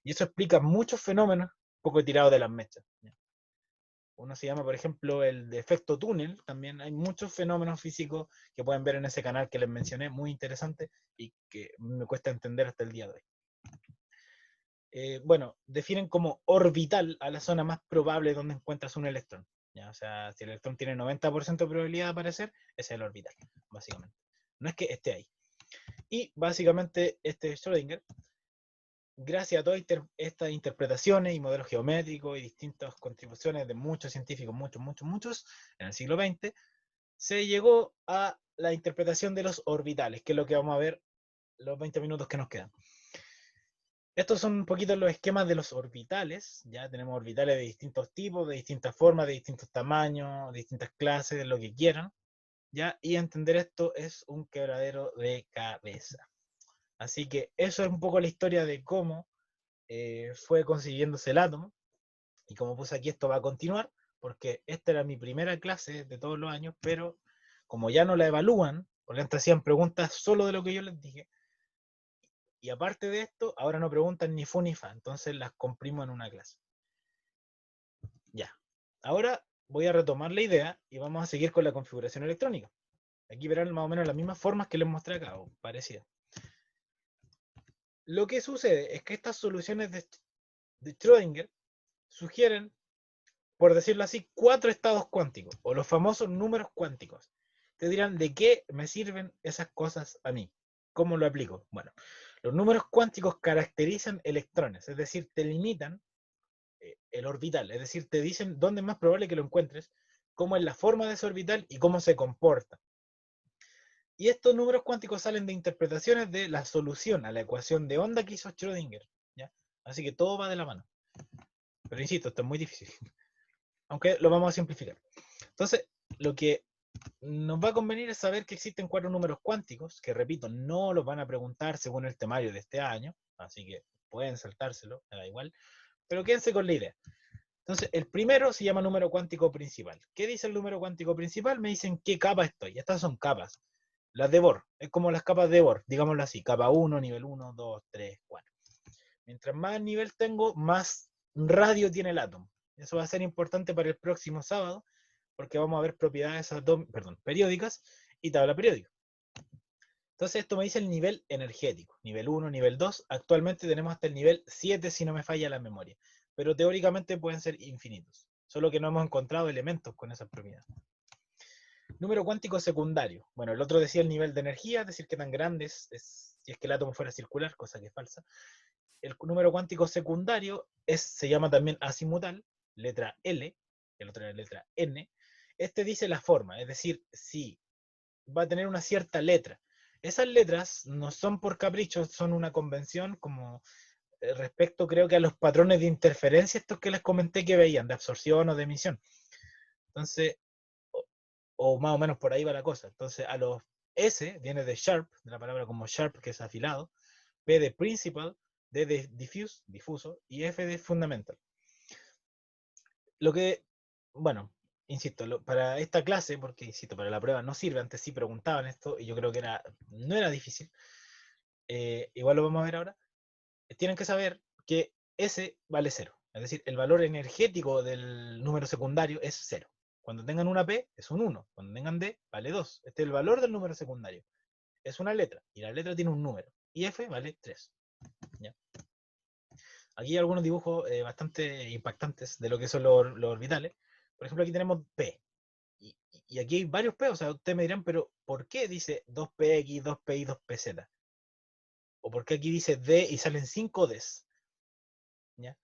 Y eso explica muchos fenómenos un poco tirados de las mechas. Uno se llama, por ejemplo, el de efecto túnel. También hay muchos fenómenos físicos que pueden ver en ese canal que les mencioné, muy interesante y que me cuesta entender hasta el día de hoy. Bueno, definen como orbital a la zona más probable donde encuentras un electrón. ¿Ya? O sea, si el electrón tiene 90% de probabilidad de aparecer, ese es el orbital, básicamente. No es que esté ahí. Y básicamente este Schrödinger, gracias a todas estas interpretaciones y modelos geométricos y distintas contribuciones de muchos científicos, muchos, en el siglo XX, se llegó a la interpretación de los orbitales, que es lo que vamos a ver los 20 minutos que nos quedan. Estos son un poquito los esquemas de los orbitales. Ya tenemos orbitales de distintos tipos, de distintas formas, de distintos tamaños, de distintas clases, de lo que quieran. ¿Ya? Y entender esto es un quebradero de cabeza. Así que eso es un poco la historia de cómo fue consiguiéndose el átomo. Y como puse aquí, esto va a continuar, porque esta era mi primera clase de todos los años, pero como ya no la evalúan, porque antes hacían preguntas solo de lo que yo les dije, y aparte de esto, ahora no preguntan ni fu ni fa, entonces las comprimo en una clase. Ya. Ahora voy a retomar la idea y vamos a seguir con la configuración electrónica. Aquí verán más o menos las mismas formas que les mostré acá, o parecidas. Lo que sucede es que estas soluciones de Schrödinger sugieren, por decirlo así, 4 estados cuánticos, o los famosos números cuánticos. Te dirán, ¿de qué me sirven esas cosas a mí? ¿Cómo lo aplico? Bueno, los números cuánticos caracterizan electrones, es decir, te limitan el orbital, es decir, te dicen dónde es más probable que lo encuentres, cómo es la forma de ese orbital y cómo se comporta. Y estos números cuánticos salen de interpretaciones de la solución a la ecuación de onda que hizo Schrödinger, ¿ya? Así que todo va de la mano. Pero insisto, esto es muy difícil. Aunque lo vamos a simplificar. Entonces, lo que nos va a convenir es saber que existen 4 números cuánticos, que repito, no los van a preguntar según el temario de este año, así que pueden saltárselo, me da igual, pero quédense con la idea. Entonces, el primero se llama número cuántico principal. ¿Qué dice el número cuántico principal? Me dicen qué capa estoy. Estas son capas. Las de Bohr, es como las capas de Bohr, digámoslo así, capa 1, nivel 1, 2, 3, 4. Mientras más nivel tengo, más radio tiene el átomo. Eso va a ser importante para el próximo sábado, porque vamos a ver propiedades periódicas y tabla periódica. Entonces esto me dice el nivel energético, nivel 1, nivel 2, actualmente tenemos hasta el nivel 7 si no me falla la memoria, pero teóricamente pueden ser infinitos, solo que no hemos encontrado elementos con esas propiedades. Número cuántico secundario. Bueno, el otro decía el nivel de energía, es decir, qué tan grande es si es que el átomo fuera circular, cosa que es falsa. El número cuántico secundario se llama también azimutal, letra L, el otro era letra N. Este dice la forma, es decir, si va a tener una cierta letra. Esas letras no son por capricho, son una convención como respecto creo que a los patrones de interferencia estos que les comenté que veían, de absorción o de emisión. Entonces, o más o menos por ahí va la cosa. Entonces, a los S viene de sharp, de la palabra como sharp, que es afilado, P de principal, D de diffuse, difuso, y F de fundamental. Lo que, bueno, insisto, para esta clase, porque insisto, para la prueba no sirve, antes sí preguntaban esto, y yo creo que no era difícil, igual lo vamos a ver ahora, tienen que saber que S vale 0. Es decir, el valor energético del número secundario es 0. Cuando tengan una P, es un 1. Cuando tengan D, vale 2. Este es el valor del número secundario. Es una letra, y la letra tiene un número. Y F vale 3. ¿Ya? Aquí hay algunos dibujos bastante impactantes de lo que son los orbitales. Por ejemplo, aquí tenemos P. Y aquí hay varios P. O sea, ustedes me dirán, pero ¿por qué dice 2PX, 2PY, 2PZ? ¿O por qué aquí dice D y salen 5 Ds? ¿Ya?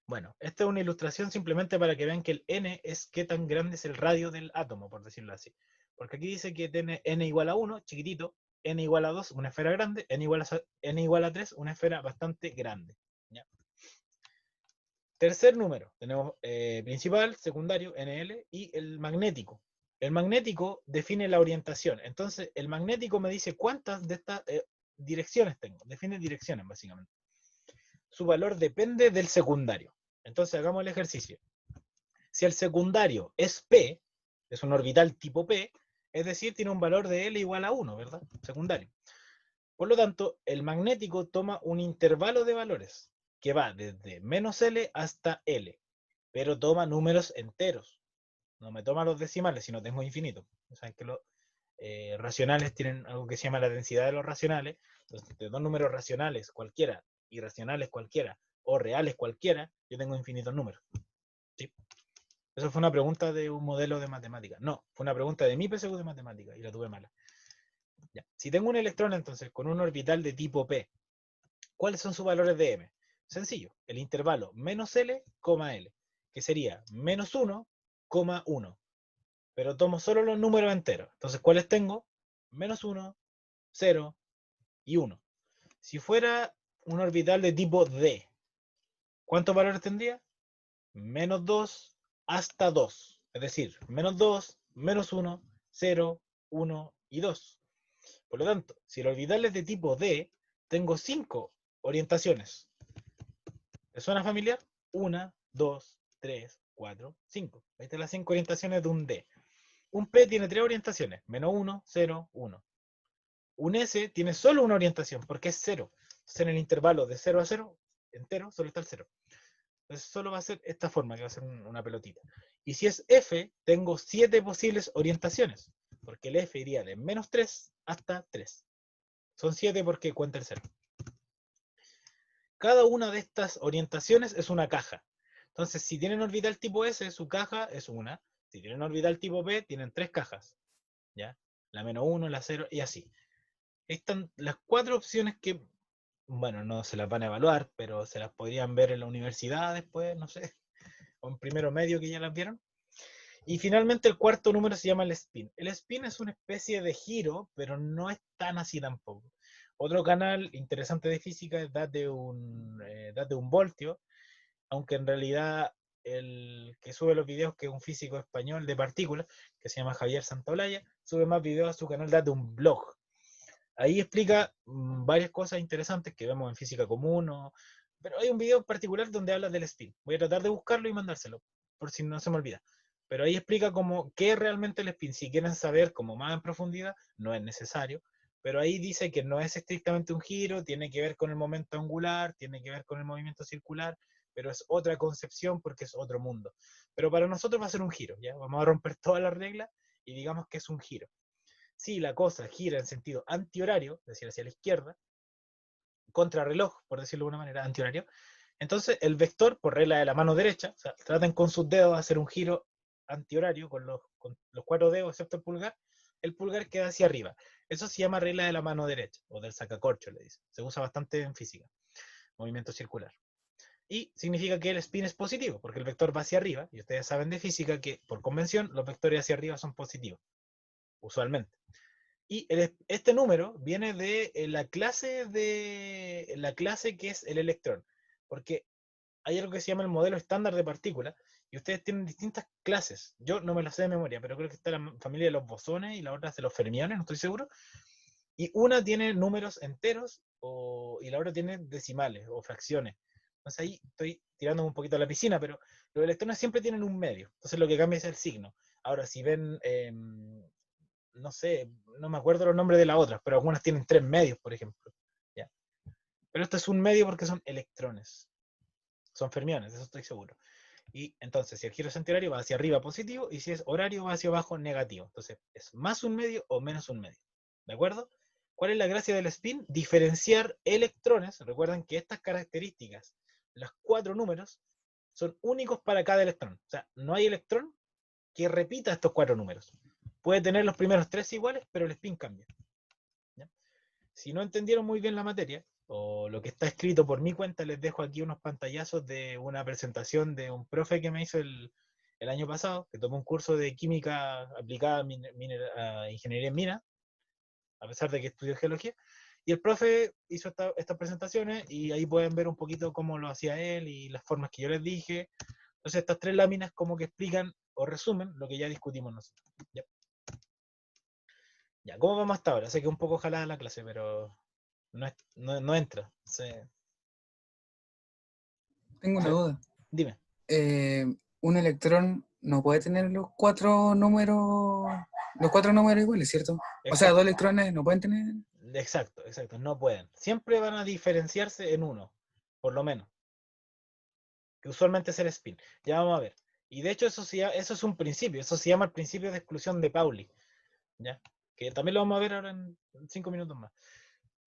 Bueno, esta es una ilustración simplemente para que vean que el n es qué tan grande es el radio del átomo, por decirlo así. Porque aquí dice que tiene n igual a 1, chiquitito, n igual a 2, una esfera grande, n igual a 3, una esfera bastante grande. ¿Ya? Tercer número, tenemos principal, secundario, NL, y el magnético. El magnético define la orientación. Entonces, el magnético me dice cuántas de estas direcciones tengo. Define direcciones, básicamente. Su valor depende del secundario. Entonces hagamos el ejercicio. Si el secundario es P, es un orbital tipo P, es decir, tiene un valor de L igual a 1, ¿verdad? Secundario. Por lo tanto, el magnético toma un intervalo de valores que va desde menos L hasta L, pero toma números enteros. No me toma los decimales, sino tengo infinito. Saben que los racionales tienen algo que se llama la densidad de los racionales. Entonces, de dos números racionales cualquiera, irracionales cualquiera, o reales cualquiera, yo tengo infinitos números. ¿Sí? Eso fue una pregunta de un modelo de matemática. No, fue una pregunta de mi PSU de matemática y la tuve mala. Ya. Si tengo un electrón entonces con un orbital de tipo P, ¿cuáles son sus valores de M? Sencillo, el intervalo menos L, L, que sería menos 1, 1. Pero tomo solo los números enteros. Entonces, ¿cuáles tengo? menos 1, 0 y 1. Si fuera un orbital de tipo D, ¿cuántos valores tendría? Menos 2 hasta 2. Es decir, menos 2, menos 1, 0, 1 y 2. Por lo tanto, si el orbital es de tipo D, tengo 5 orientaciones. ¿Le suena familiar? 1, 2, 3, 4, 5. Ahí están las 5 orientaciones de un D. Un P tiene 3 orientaciones, menos 1, 0, 1. Un S tiene solo una orientación, porque es 0. Entonces en el intervalo de 0 a 0, entero, solo está el 0. Entonces solo va a ser esta forma, que va a ser una pelotita. Y si es F, tengo 7 posibles orientaciones, porque el F iría de menos 3 hasta 3. Son 7 porque cuenta el 0. Cada una de estas orientaciones es una caja. Entonces, si tienen orbital tipo S, su caja es una. Si tienen orbital tipo P, tienen 3 cajas. ¿Ya? La menos 1, la 0 y así. Están las 4 opciones que, bueno, no se las van a evaluar, pero se las podrían ver en la universidad después, no sé, o en primero medio que ya las vieron. Y finalmente el cuarto número se llama el spin. El spin es una especie de giro, pero no es tan así tampoco. Otro canal interesante de física es Date un voltio, aunque en realidad el que sube los videos, que es un físico español de partículas, que se llama Javier Santaolalla, sube más videos a su canal Date un blog. Ahí explica varias cosas interesantes que vemos en física común, pero hay un video en particular donde habla del spin. Voy a tratar de buscarlo y mandárselo, por si no se me olvida. Pero ahí explica qué es realmente el spin. Si quieren saber como más en profundidad, no es necesario. Pero ahí dice que no es estrictamente un giro, tiene que ver con el momento angular, tiene que ver con el movimiento circular, pero es otra concepción porque es otro mundo. Pero para nosotros va a ser un giro, ¿ya? Vamos a romper todas las reglas y digamos que es un giro. Si la cosa gira en sentido antihorario, es decir, hacia la izquierda, contrarreloj, por decirlo de una manera, antihorario, entonces el vector, por regla de la mano derecha, o sea, traten con sus dedos de hacer un giro antihorario con los 4 dedos, excepto el pulgar queda hacia arriba. Eso se llama regla de la mano derecha, o del sacacorcho, le dicen. Se usa bastante en física, movimiento circular. Y significa que el spin es positivo, porque el vector va hacia arriba, y ustedes saben de física que, por convención, los vectores hacia arriba son positivos, usualmente. Y este número viene de la clase que es el electrón, porque hay algo que se llama el modelo estándar de partículas, y ustedes tienen distintas clases. Yo no me las sé de memoria, pero creo que está la familia de los bosones y la otra es de los fermiones, no estoy seguro. Y una tiene números enteros y la otra tiene decimales o fracciones. Entonces ahí estoy tirando un poquito a la piscina, pero los electrones siempre tienen un medio. Entonces lo que cambia es el signo. Ahora, si ven no sé, no me acuerdo los nombres de las otras, pero algunas tienen 3 medios, por ejemplo. ¿Ya? Pero esto es un medio porque son electrones. Son fermiones, de eso estoy seguro. Y entonces, si el giro es antihorario, va hacia arriba positivo, y si es horario, va hacia abajo negativo. Entonces, es más un medio o menos un medio. ¿De acuerdo? ¿Cuál es la gracia del spin? Diferenciar electrones. Recuerden que estas características, los 4 números, son únicos para cada electrón. O sea, no hay electrón que repita estos 4 números. Puede tener los primeros 3 iguales, pero el spin cambia. ¿Ya? Si no entendieron muy bien la materia, o lo que está escrito por mi cuenta, les dejo aquí unos pantallazos de una presentación de un profe que me hizo el año pasado, que tomó un curso de química aplicada a ingeniería en minas, a pesar de que estudió geología. Y el profe hizo estas presentaciones y ahí pueden ver un poquito cómo lo hacía él y las formas que yo les dije. Entonces estas 3 láminas como que explican o resumen lo que ya discutimos nosotros. ¿Ya? Ya, ¿cómo vamos hasta ahora? Sé que es un poco jalada la clase, pero no entra. Tengo una duda. Dime. Eh, un electrón no puede tener los cuatro números iguales, ¿cierto? O sea, dos Exacto, electrones no pueden tener. exacto. No pueden. Siempre van a diferenciarse en uno, por lo menos. Que usualmente es el spin. Ya vamos a ver. Y de hecho eso es un principio. Eso se llama el principio de exclusión de Pauli. ¿Ya? Que también lo vamos a ver ahora en 5 minutos más.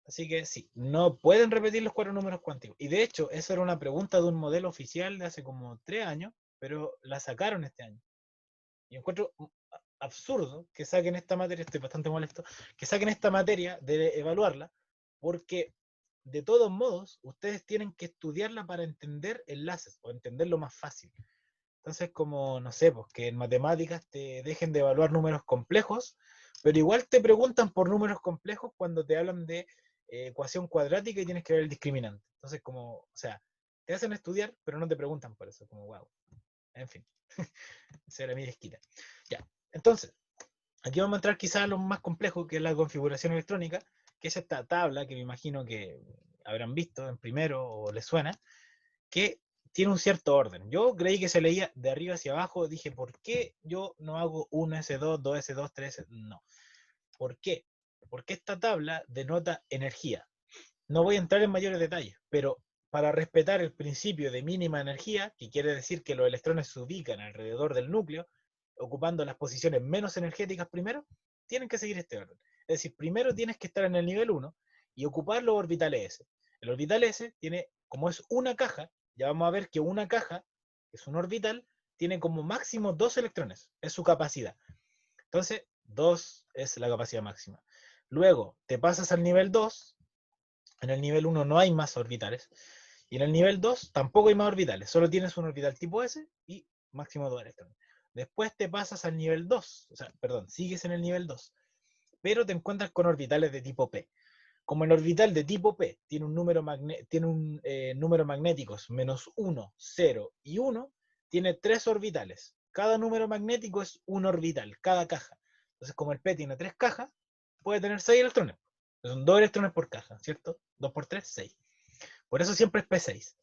Así que sí, no pueden repetir los 4 números cuánticos. Y de hecho, eso era una pregunta de un modelo oficial de hace como 3 años, pero la sacaron este año. Y encuentro absurdo que saquen esta materia, estoy bastante molesto, que saquen esta materia de evaluarla, porque de todos modos, ustedes tienen que estudiarla para entender enlaces o entenderlo más fácil. Entonces, como, no sé, pues que en matemáticas te dejen de evaluar números complejos, pero igual te preguntan por números complejos cuando te hablan de ecuación cuadrática y tienes que ver el discriminante. Entonces, como, o sea, te hacen estudiar, pero no te preguntan por eso, como wow. En fin, esa era mi esquina. Ya, entonces, aquí vamos a entrar quizás a lo más complejo, que es la configuración electrónica, que es esta tabla que me imagino que habrán visto en primero o les suena, que tiene un cierto orden. Yo creí que se leía de arriba hacia abajo, dije, ¿por qué yo no hago 1S2, 2S2, 3S? No. ¿Por qué? Porque esta tabla denota energía. No voy a entrar en mayores detalles, pero para respetar el principio de mínima energía, que quiere decir que los electrones se ubican alrededor del núcleo, ocupando las posiciones menos energéticas primero, tienen que seguir este orden. Es decir, primero tienes que estar en el nivel 1 y ocupar los orbitales S. El orbital S tiene, como es una caja, ya vamos a ver que una caja, que es un orbital, tiene como máximo 2 electrones, es su capacidad. Entonces, 2 es la capacidad máxima. Luego, te pasas al nivel 2, en el nivel 1 no hay más orbitales, y en el nivel 2 tampoco hay más orbitales, solo tienes un orbital tipo S y máximo 2 electrones. Después te pasas al nivel 2, o sea, perdón, sigues en el nivel 2, pero te encuentras con orbitales de tipo P. Como el orbital de tipo P tiene un número, número magnéticos menos 1, 0 y 1, tiene 3 orbitales. Cada número magnético es un orbital, cada caja. Entonces, como el P tiene 3 cajas, puede tener 6 electrones. Son 2 electrones por caja, ¿cierto? 2 por 3, 6. Por eso siempre es P6.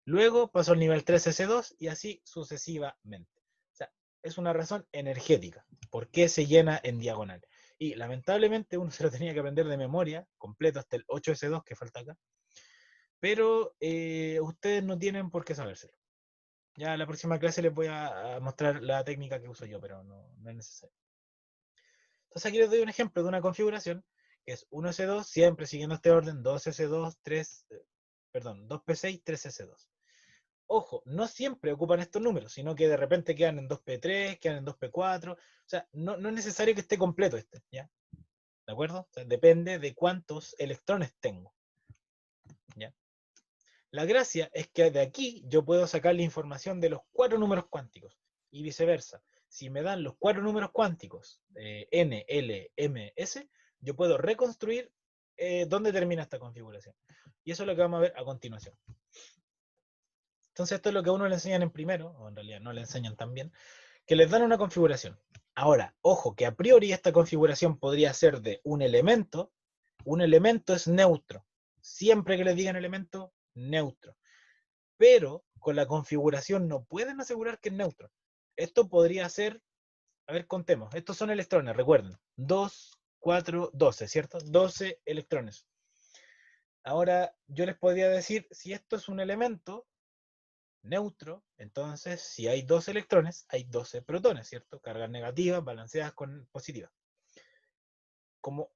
Luego pasó al nivel 3S2 y así sucesivamente. O sea, es una razón energética. ¿Por qué se llena en diagonal? Y lamentablemente uno se lo tenía que aprender de memoria, completo hasta el 8S2 que falta acá. Pero ustedes no tienen por qué sabérselo. Ya en la próxima clase les voy a mostrar la técnica que uso yo, pero no es necesario. Entonces aquí les doy un ejemplo de una configuración que es 1S2, siempre siguiendo este orden, 2S2, 2P6, 3S2. Ojo, no siempre ocupan estos números, sino que de repente quedan en 2P3, quedan en 2P4. O sea, no es necesario que esté completo este, ¿ya? ¿De acuerdo? O sea, depende de cuántos electrones tengo. ¿Ya? La gracia es que de aquí yo puedo sacar la información de los 4 números cuánticos y viceversa. Si me dan los 4 números cuánticos, N, L, M, S, yo puedo reconstruir dónde termina esta configuración. Y eso es lo que vamos a ver a continuación. Entonces esto es lo que a uno le enseñan en primero, o en realidad no le enseñan tan bien, que les dan una configuración. Ahora, ojo, que a priori esta configuración podría ser de un elemento es neutro. Siempre que les digan elemento, neutro. Pero con la configuración no pueden asegurar que es neutro. Esto podría ser, a ver, contemos, estos son electrones, recuerden, 2, 4, 12, ¿cierto? 12 electrones. Ahora, yo les podría decir, si esto es un elemento neutro, entonces si hay 2 electrones, hay 12 protones, ¿cierto? Cargas negativas balanceadas con positivas. Como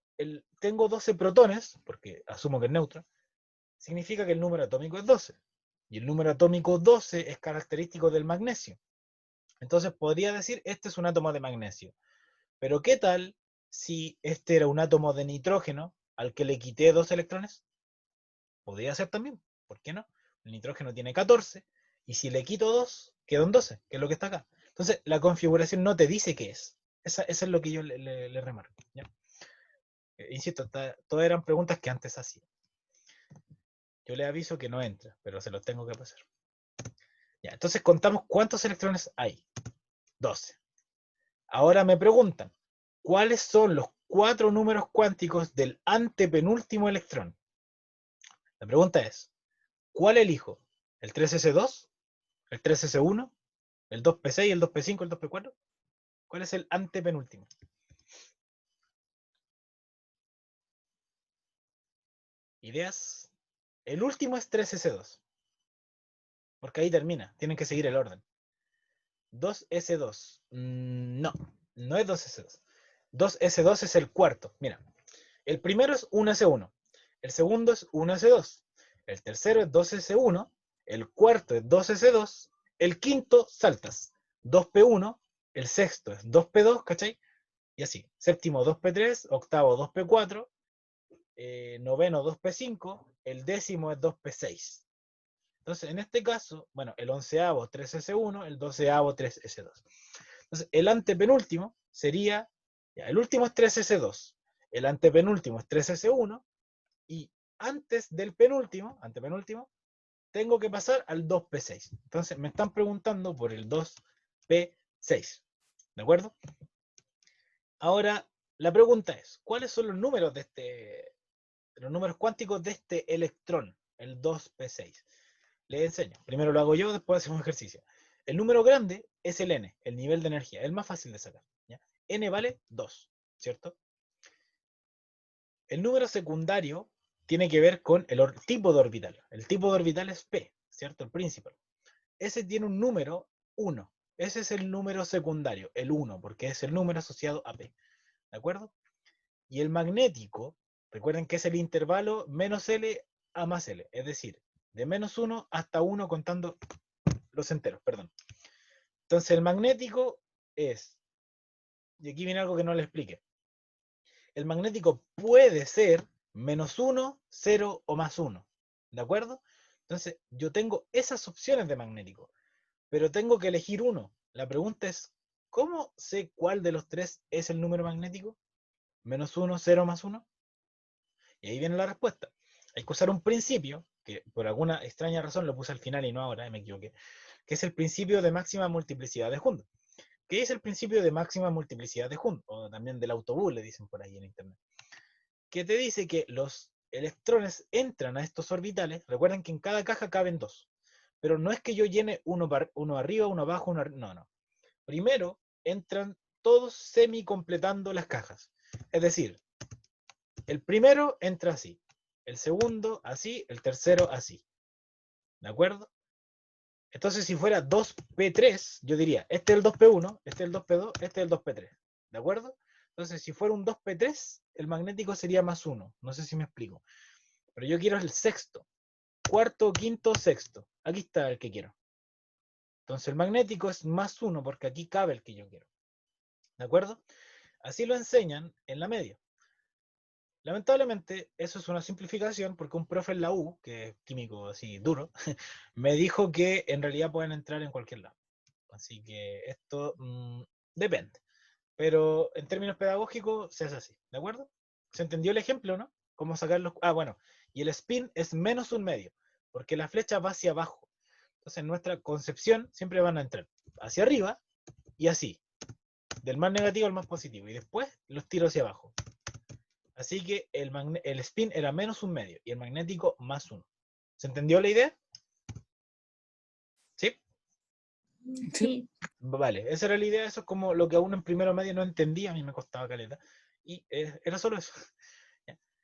tengo 12 protones, porque asumo que es neutro, significa que el número atómico es 12. Y el número atómico 12 es característico del magnesio. Entonces podría decir, este es un átomo de magnesio. Pero ¿qué tal si este era un átomo de nitrógeno al que le quité 2 electrones? Podría ser también, ¿por qué no? El nitrógeno tiene 14, y si le quito 2, quedan 12, que es lo que está acá. Entonces, la configuración no te dice qué es. Esa es lo que yo le remarco. ¿Ya? Insisto, todas eran preguntas que antes hacía. Yo le aviso que no entra, pero se los tengo que pasar. Ya, entonces contamos cuántos electrones hay. 12. Ahora me preguntan, ¿cuáles son los 4 números cuánticos del antepenúltimo electrón? La pregunta es, ¿cuál elijo? ¿El 3S2? ¿El 3S1? ¿El 2P6? ¿El 2P5? ¿El 2P4? ¿Cuál es el antepenúltimo? ¿Ideas? El último es 3S2. Porque ahí termina. Tienen que seguir el orden. 2S2. No es 2S2. 2S2 es el cuarto. Mira, el primero es 1S1. El segundo es 1S2. El tercero es 2S1. El cuarto es 2S2. El quinto saltas. 2P1. El sexto es 2P2, ¿cachai? Y así. Séptimo 2P3. Octavo 2P4. Noveno 2P5. El décimo es 2P6. Entonces, en este caso, bueno, el onceavo 3S1, el doceavo 3S2. Entonces, el antepenúltimo sería Ya, el último es 3s2, el antepenúltimo es 3s1, y antes del penúltimo, antepenúltimo, tengo que pasar al 2p6. Entonces me están preguntando por el 2p6. ¿De acuerdo? Ahora, la pregunta es, ¿cuáles son los números los números cuánticos de este electrón, el 2p6? Les enseño. Primero lo hago yo, después hacemos ejercicio. El número grande es el n, el nivel de energía, el más fácil de sacar. ¿Ya? N vale 2, ¿cierto? El número secundario tiene que ver con el tipo de orbital. El tipo de orbital es p, ¿cierto? El principal. Ese tiene un número 1. Ese es el número secundario, el 1, porque es el número asociado a p. ¿De acuerdo? Y el magnético, recuerden que es el intervalo menos L a más L, es decir, de menos 1 hasta 1 contando los enteros, perdón. Entonces el magnético es, y aquí viene algo que no le expliqué, el magnético puede ser menos 1, 0 o más 1, ¿de acuerdo? Entonces yo tengo esas opciones de magnético, pero tengo que elegir uno. La pregunta es, ¿cómo sé cuál de los tres es el número magnético? ¿Menos 1, 0 más 1? Y ahí viene la respuesta. Hay que usar un principio, que por alguna extraña razón lo puse al final y no ahora, me equivoqué, que es el principio de máxima multiplicidad de Hund. ¿Qué es el principio de máxima multiplicidad de Hund? O también del autobús, le dicen por ahí en internet. Que te dice que los electrones entran a estos orbitales, recuerden que en cada caja caben dos, pero no es que yo llene uno arriba, uno abajo, uno arriba, no, no. Primero entran todos semi completando las cajas. Es decir, el primero entra así, el segundo así, el tercero así. ¿De acuerdo? Entonces, si fuera 2p3, yo diría, este es el 2p1, este es el 2p2, este es el 2p3. ¿De acuerdo? Entonces, si fuera un 2p3, el magnético sería más 1. No sé si me explico. Pero yo quiero el sexto, cuarto, quinto, sexto. Aquí está el que quiero. Entonces, el magnético es más 1 porque aquí cabe el que yo quiero. ¿De acuerdo? Así lo enseñan en la media. Lamentablemente, eso es una simplificación porque un profe en la U, que es químico así duro, me dijo que en realidad pueden entrar en cualquier lado. Así que esto depende. Pero en términos pedagógicos se hace así, ¿de acuerdo? ¿Se entendió el ejemplo, no? ¿Cómo sacar los... Ah, bueno. Y el spin es menos un medio, porque la flecha va hacia abajo. Entonces en nuestra concepción siempre van a entrar hacia arriba y así, del más negativo al más positivo. Y después los tiro hacia abajo. Así que el spin era menos un medio y el magnético más uno. ¿Se entendió la idea? ¿Sí? Sí. Vale, esa era la idea. Eso es como lo que a uno en primero medio no entendía, a mí me costaba caleta. Y era solo eso.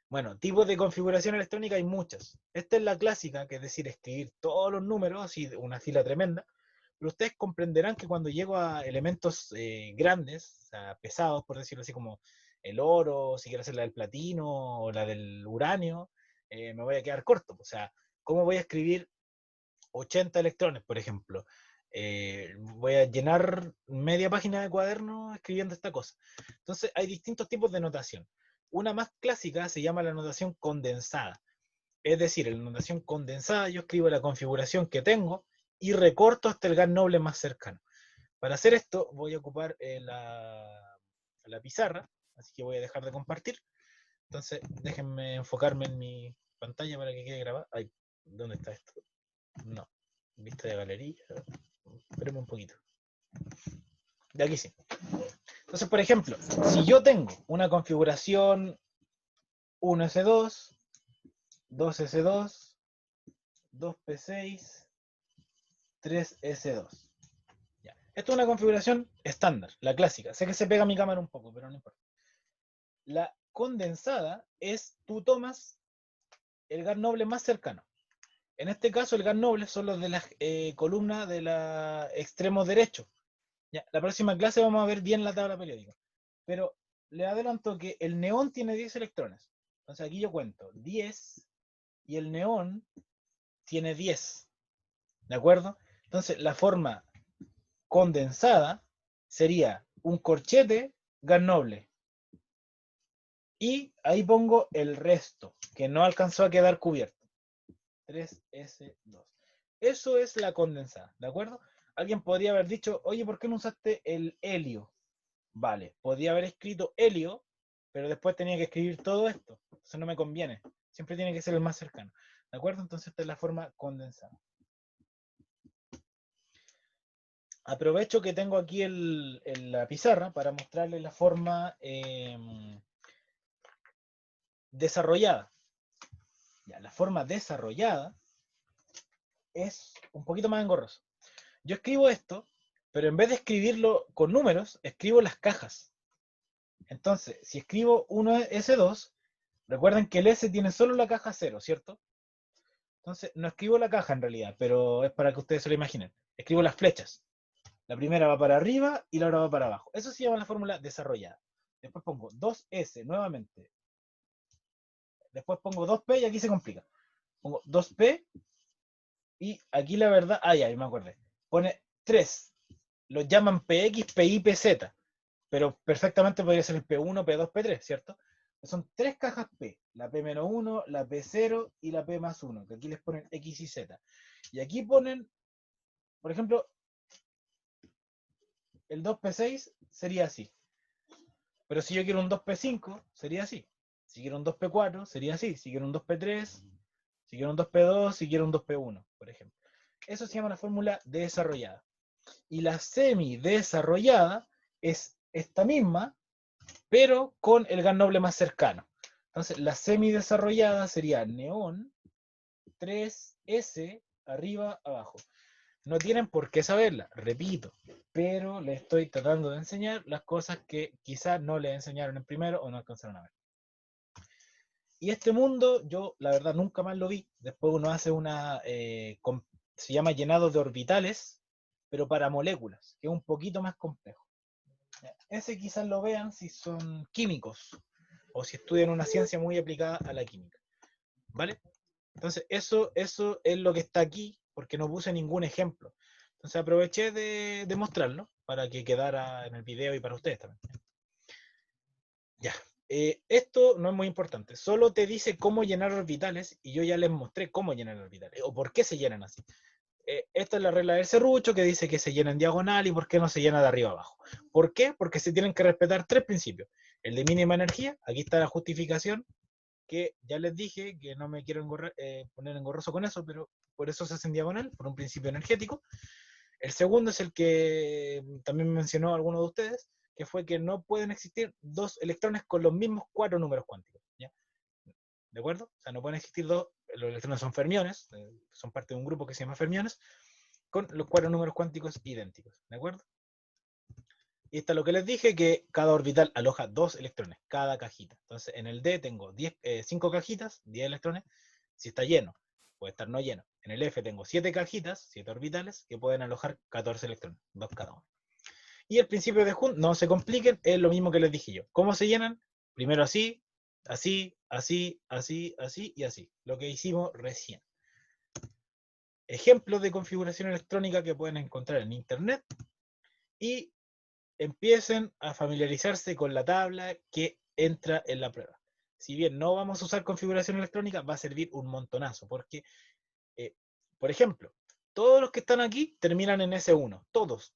Bueno, tipos de configuración electrónica hay muchas. Esta es la clásica, que es decir, escribir todos los números, así una fila tremenda. Pero ustedes comprenderán que cuando llego a elementos grandes, o sea, pesados, por decirlo así, como el oro, si quiero hacer la del platino o la del uranio, me voy a quedar corto. O sea, ¿cómo voy a escribir 80 electrones, por ejemplo? Voy a llenar media página de cuaderno escribiendo esta cosa. Entonces, hay distintos tipos de notación. Una más clásica se llama la notación condensada. Es decir, en la notación condensada yo escribo la configuración que tengo y recorto hasta el gas noble más cercano. Para hacer esto voy a ocupar la pizarra, así que voy a dejar de compartir. Entonces, déjenme enfocarme en mi pantalla para que quede grabado. Ay, ¿dónde está esto? No, vista de galería. Esperemos un poquito. De aquí sí. Entonces, por ejemplo, si yo tengo una configuración 1S2, 2S2, 2P6, 3S2. Ya. Esto es una configuración estándar, la clásica. Sé que se pega mi cámara un poco, pero no importa. La condensada es, tú tomas el gas noble más cercano. En este caso, el gas noble son los de la columna de la extremo derecho. Ya, la próxima clase vamos a ver bien la tabla periódica. Pero le adelanto que el neón tiene 10 electrones. Entonces aquí yo cuento 10 y el neón tiene 10. ¿De acuerdo? Entonces la forma condensada sería un corchete gas noble. Y ahí pongo el resto, que no alcanzó a quedar cubierto. 3S2. Eso es la condensada, ¿de acuerdo? Alguien podría haber dicho, oye, ¿por qué no usaste el helio? Vale, podía haber escrito helio, pero después tenía que escribir todo esto. Entonces no me conviene. Siempre tiene que ser el más cercano. ¿De acuerdo? Entonces esta es la forma condensada. Aprovecho que tengo aquí la pizarra para mostrarles la forma desarrollada. Ya, la forma desarrollada es un poquito más engorroso. Yo escribo esto, pero en vez de escribirlo con números, escribo las cajas. Entonces, si escribo 1S2, recuerden que el S tiene solo la caja 0, ¿cierto? Entonces, no escribo la caja en realidad, pero es para que ustedes se lo imaginen. Escribo las flechas. La primera va para arriba y la otra va para abajo. Eso se llama la fórmula desarrollada. Después pongo 2S nuevamente. Después pongo 2P y aquí se complica. Pongo 2P y aquí la verdad... Ah, ya me acordé. Pone 3. Los llaman PX, PY, PZ. Pero perfectamente podría ser el P1, P2, P3, ¿cierto? Son 3 cajas P. La P-1, la P0 y la P más 1. Que aquí les ponen X y Z. Y aquí ponen, por ejemplo, el 2P6 sería así. Pero si yo quiero un 2P5, sería así. Si quiero un 2P4, sería así. Si quiero un 2P3, si quiero un 2P2, si quiero un 2P1, por ejemplo. Eso se llama la fórmula desarrollada. Y la semi-desarrollada es esta misma, pero con el gas noble más cercano. Entonces, la semi-desarrollada sería neón 3S arriba, abajo. No tienen por qué saberla, repito, pero les estoy tratando de enseñar las cosas que quizás no les enseñaron en primero o no alcanzaron a ver. Y este mundo, yo la verdad nunca más lo vi. Después uno hace se llama llenado de orbitales, pero para moléculas, que es un poquito más complejo. Ese quizás lo vean si son químicos o si estudian una ciencia muy aplicada a la química. ¿Vale? Entonces, eso es lo que está aquí, porque no puse ningún ejemplo. Entonces aproveché de mostrarlo para que quedara en el video y para ustedes también. Ya. Esto no es muy importante, solo te dice cómo llenar orbitales y yo ya les mostré cómo llenar orbitales o por qué se llenan así. Esta es la regla del serrucho que dice que se llena en diagonal y por qué no se llena de arriba abajo. ¿Por qué? Porque se tienen que respetar 3 principios. El de mínima energía, aquí está la justificación, que ya les dije que no me quiero poner engorroso con eso, pero por eso se hace en diagonal, por un principio energético. El segundo es el que también mencionó alguno de ustedes, que fue que no pueden existir 2 electrones con los mismos 4 números cuánticos. ¿Ya? ¿De acuerdo? O sea, no pueden existir los electrones son fermiones, son parte de un grupo que se llama fermiones, con los 4 números cuánticos idénticos. ¿De acuerdo? Y está lo que les dije, que cada orbital aloja 2 electrones, cada cajita. Entonces, en el D tengo 5 cajitas, 10 electrones, si está lleno, puede estar no lleno. En el F tengo 7 cajitas, 7 orbitales, que pueden alojar 14 electrones, 2 cada uno. Y el principio de Hund, no se compliquen, es lo mismo que les dije yo. ¿Cómo se llenan? Primero así, así, así, así, así y así. Lo que hicimos recién. Ejemplos de configuración electrónica que pueden encontrar en internet. Y empiecen a familiarizarse con la tabla que entra en la prueba. Si bien no vamos a usar configuración electrónica, va a servir un montonazo, porque, por ejemplo, todos los que están aquí terminan en S1, todos.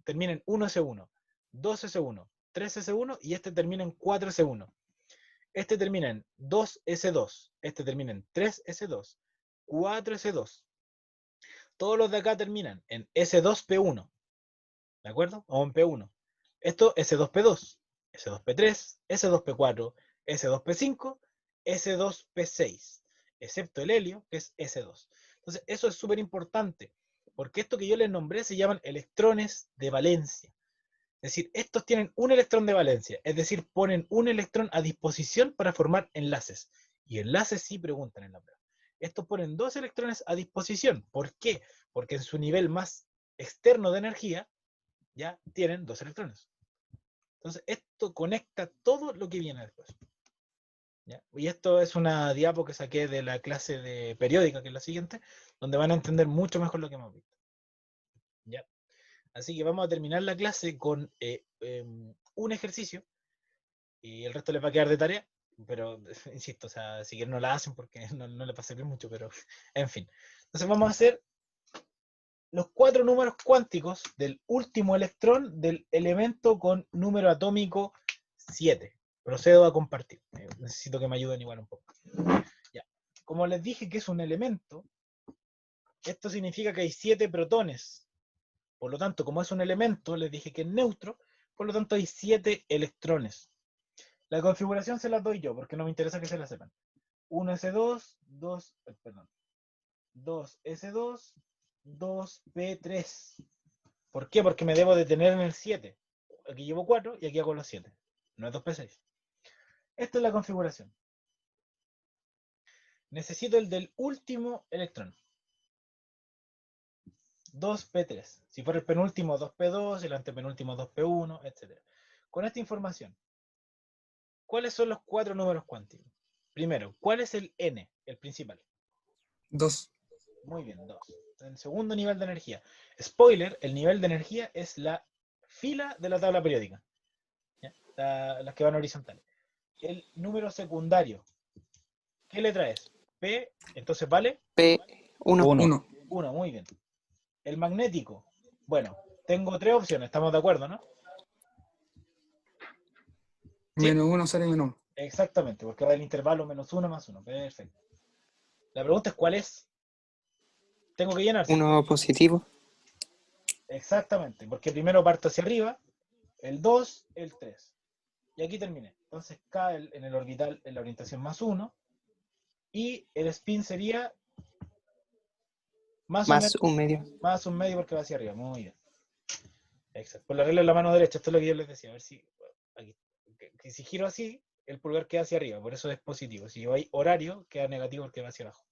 Termina en 1S1, 2S1, 3S1 y este termina en 4S1. Este termina en 2S2, este termina en 3S2, 4S2. Todos los de acá terminan en S2P1, ¿de acuerdo? O en P1. Esto S2P2, S2P3, S2P4, S2P5, S2P6, excepto el helio, que es S2. Entonces, eso es súper importante, porque esto que yo les nombré se llaman electrones de valencia. Es decir, estos tienen un electrón de valencia, es decir, ponen un electrón a disposición para formar enlaces. Y enlaces sí preguntan en la prueba. Estos ponen 2 electrones a disposición. ¿Por qué? Porque en su nivel más externo de energía, ya tienen 2 electrones. Entonces, esto conecta todo lo que viene después. ¿Ya? Y esto es una diapo que saqué de la clase de periódica, que es la siguiente, donde van a entender mucho mejor lo que hemos visto. ¿Ya? Así que vamos a terminar la clase con un ejercicio, y el resto les va a quedar de tarea, pero insisto, o sea, si quieren no la hacen porque no les va a servir mucho, pero en fin. Entonces vamos a hacer los 4 números cuánticos del último electrón del elemento con número atómico 7. Procedo a compartir. Necesito que me ayuden igual un poco. Ya. Como les dije que es un elemento, esto significa que hay 7 protones. Por lo tanto, como es un elemento, les dije que es neutro, por lo tanto hay 7 electrones. La configuración se las doy yo, porque no me interesa que se la sepan. 1s2, 2s2, 2p3. ¿Por qué? Porque me debo detener en el 7. Aquí llevo 4 y aquí hago los 7. No es 2p6. Esta es la configuración. Necesito el del último electrón. 2p3. Si fuera el penúltimo, 2p2, el antepenúltimo, 2p1, etc. Con esta información, ¿cuáles son los 4 números cuánticos? Primero, ¿cuál es el n, el principal? 2. Muy bien, 2. El segundo nivel de energía. Spoiler, el nivel de energía es la fila de la tabla periódica. Las que van horizontales. El número secundario. ¿Qué letra es? P, entonces vale P1. 1. 1, muy bien. El magnético. Bueno, tengo 3 opciones, estamos de acuerdo, ¿no? ¿Sí? Menos 1 sale menos 1. Exactamente, porque va el intervalo menos 1 más 1. Perfecto. La pregunta es ¿cuál es? Tengo que llenar. 1 positivo. Exactamente, porque primero parto hacia arriba, el 2, el 3. Y aquí terminé. Entonces cae en el orbital en la orientación más 1. Y el spin sería más Un medio. más un medio porque va hacia arriba. Muy bien. Exacto. Por la regla de la mano derecha, esto es lo que yo les decía. A ver si. Aquí. Que si giro así, el pulgar queda hacia arriba, por eso es positivo. Si yo hay horario, queda negativo porque va hacia abajo.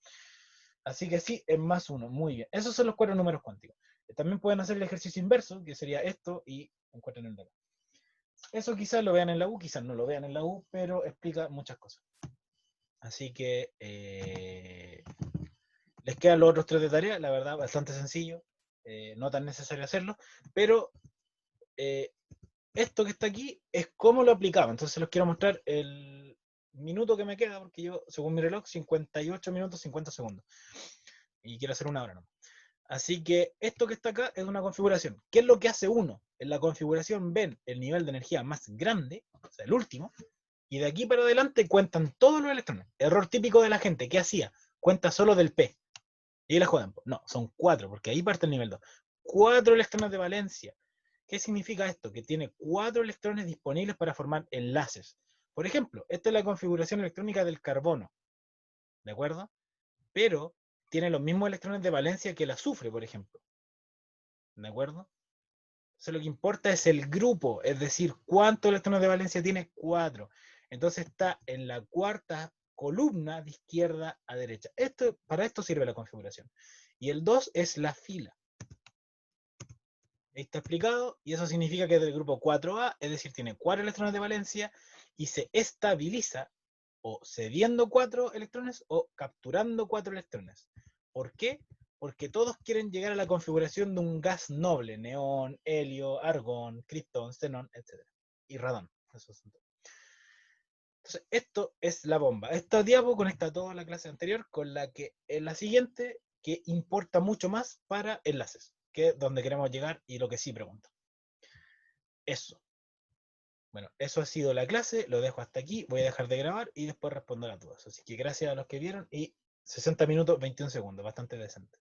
Así que sí, es más 1. Muy bien. Esos son los 4 números cuánticos. También pueden hacer el ejercicio inverso, que sería esto, y encuentren el de acá. Eso quizás lo vean en la U, quizás no lo vean en la U, pero explica muchas cosas. Así que les quedan los otros 3 de tarea, la verdad, bastante sencillo, no tan necesario hacerlo, pero esto que está aquí es cómo lo aplicaba. Entonces les quiero mostrar el minuto que me queda, porque yo, según mi reloj, 58 minutos 50 segundos. Y quiero hacer una hora, ¿no? Así que esto que está acá es una configuración. ¿Qué es lo que hace uno? En la configuración ven el nivel de energía más grande, o sea, el último, y de aquí para adelante cuentan todos los electrones. Error típico de la gente. ¿Qué hacía? Cuenta solo del P. Y la jodan. No, son 4, porque ahí parte el nivel 2. 4 electrones de valencia. ¿Qué significa esto? Que tiene 4 electrones disponibles para formar enlaces. Por ejemplo, esta es la configuración electrónica del carbono. ¿De acuerdo? Pero tiene los mismos electrones de valencia que el azufre, por ejemplo. ¿De acuerdo? Entonces lo que importa es el grupo, es decir, cuántos electrones de valencia tiene. 4. Entonces está en la cuarta columna de izquierda a derecha. Para esto sirve la configuración. Y el 2 es la fila. Ahí está explicado, y eso significa que es del grupo 4A, es decir, tiene 4 electrones de valencia y se estabiliza o cediendo 4 electrones o capturando 4 electrones. ¿Por qué? Porque todos quieren llegar a la configuración de un gas noble: neón, helio, argón, criptón, xenón, etc. Y radón. Entonces, esto es la bomba. Esta diapo conecta toda la clase anterior con la que en la siguiente, que importa mucho más para enlaces, que es donde queremos llegar y lo que sí pregunto. Eso. Bueno, eso ha sido la clase, lo dejo hasta aquí, voy a dejar de grabar y después responder a todas. Así que gracias a los que vieron y 60 minutos 21 segundos, bastante decente.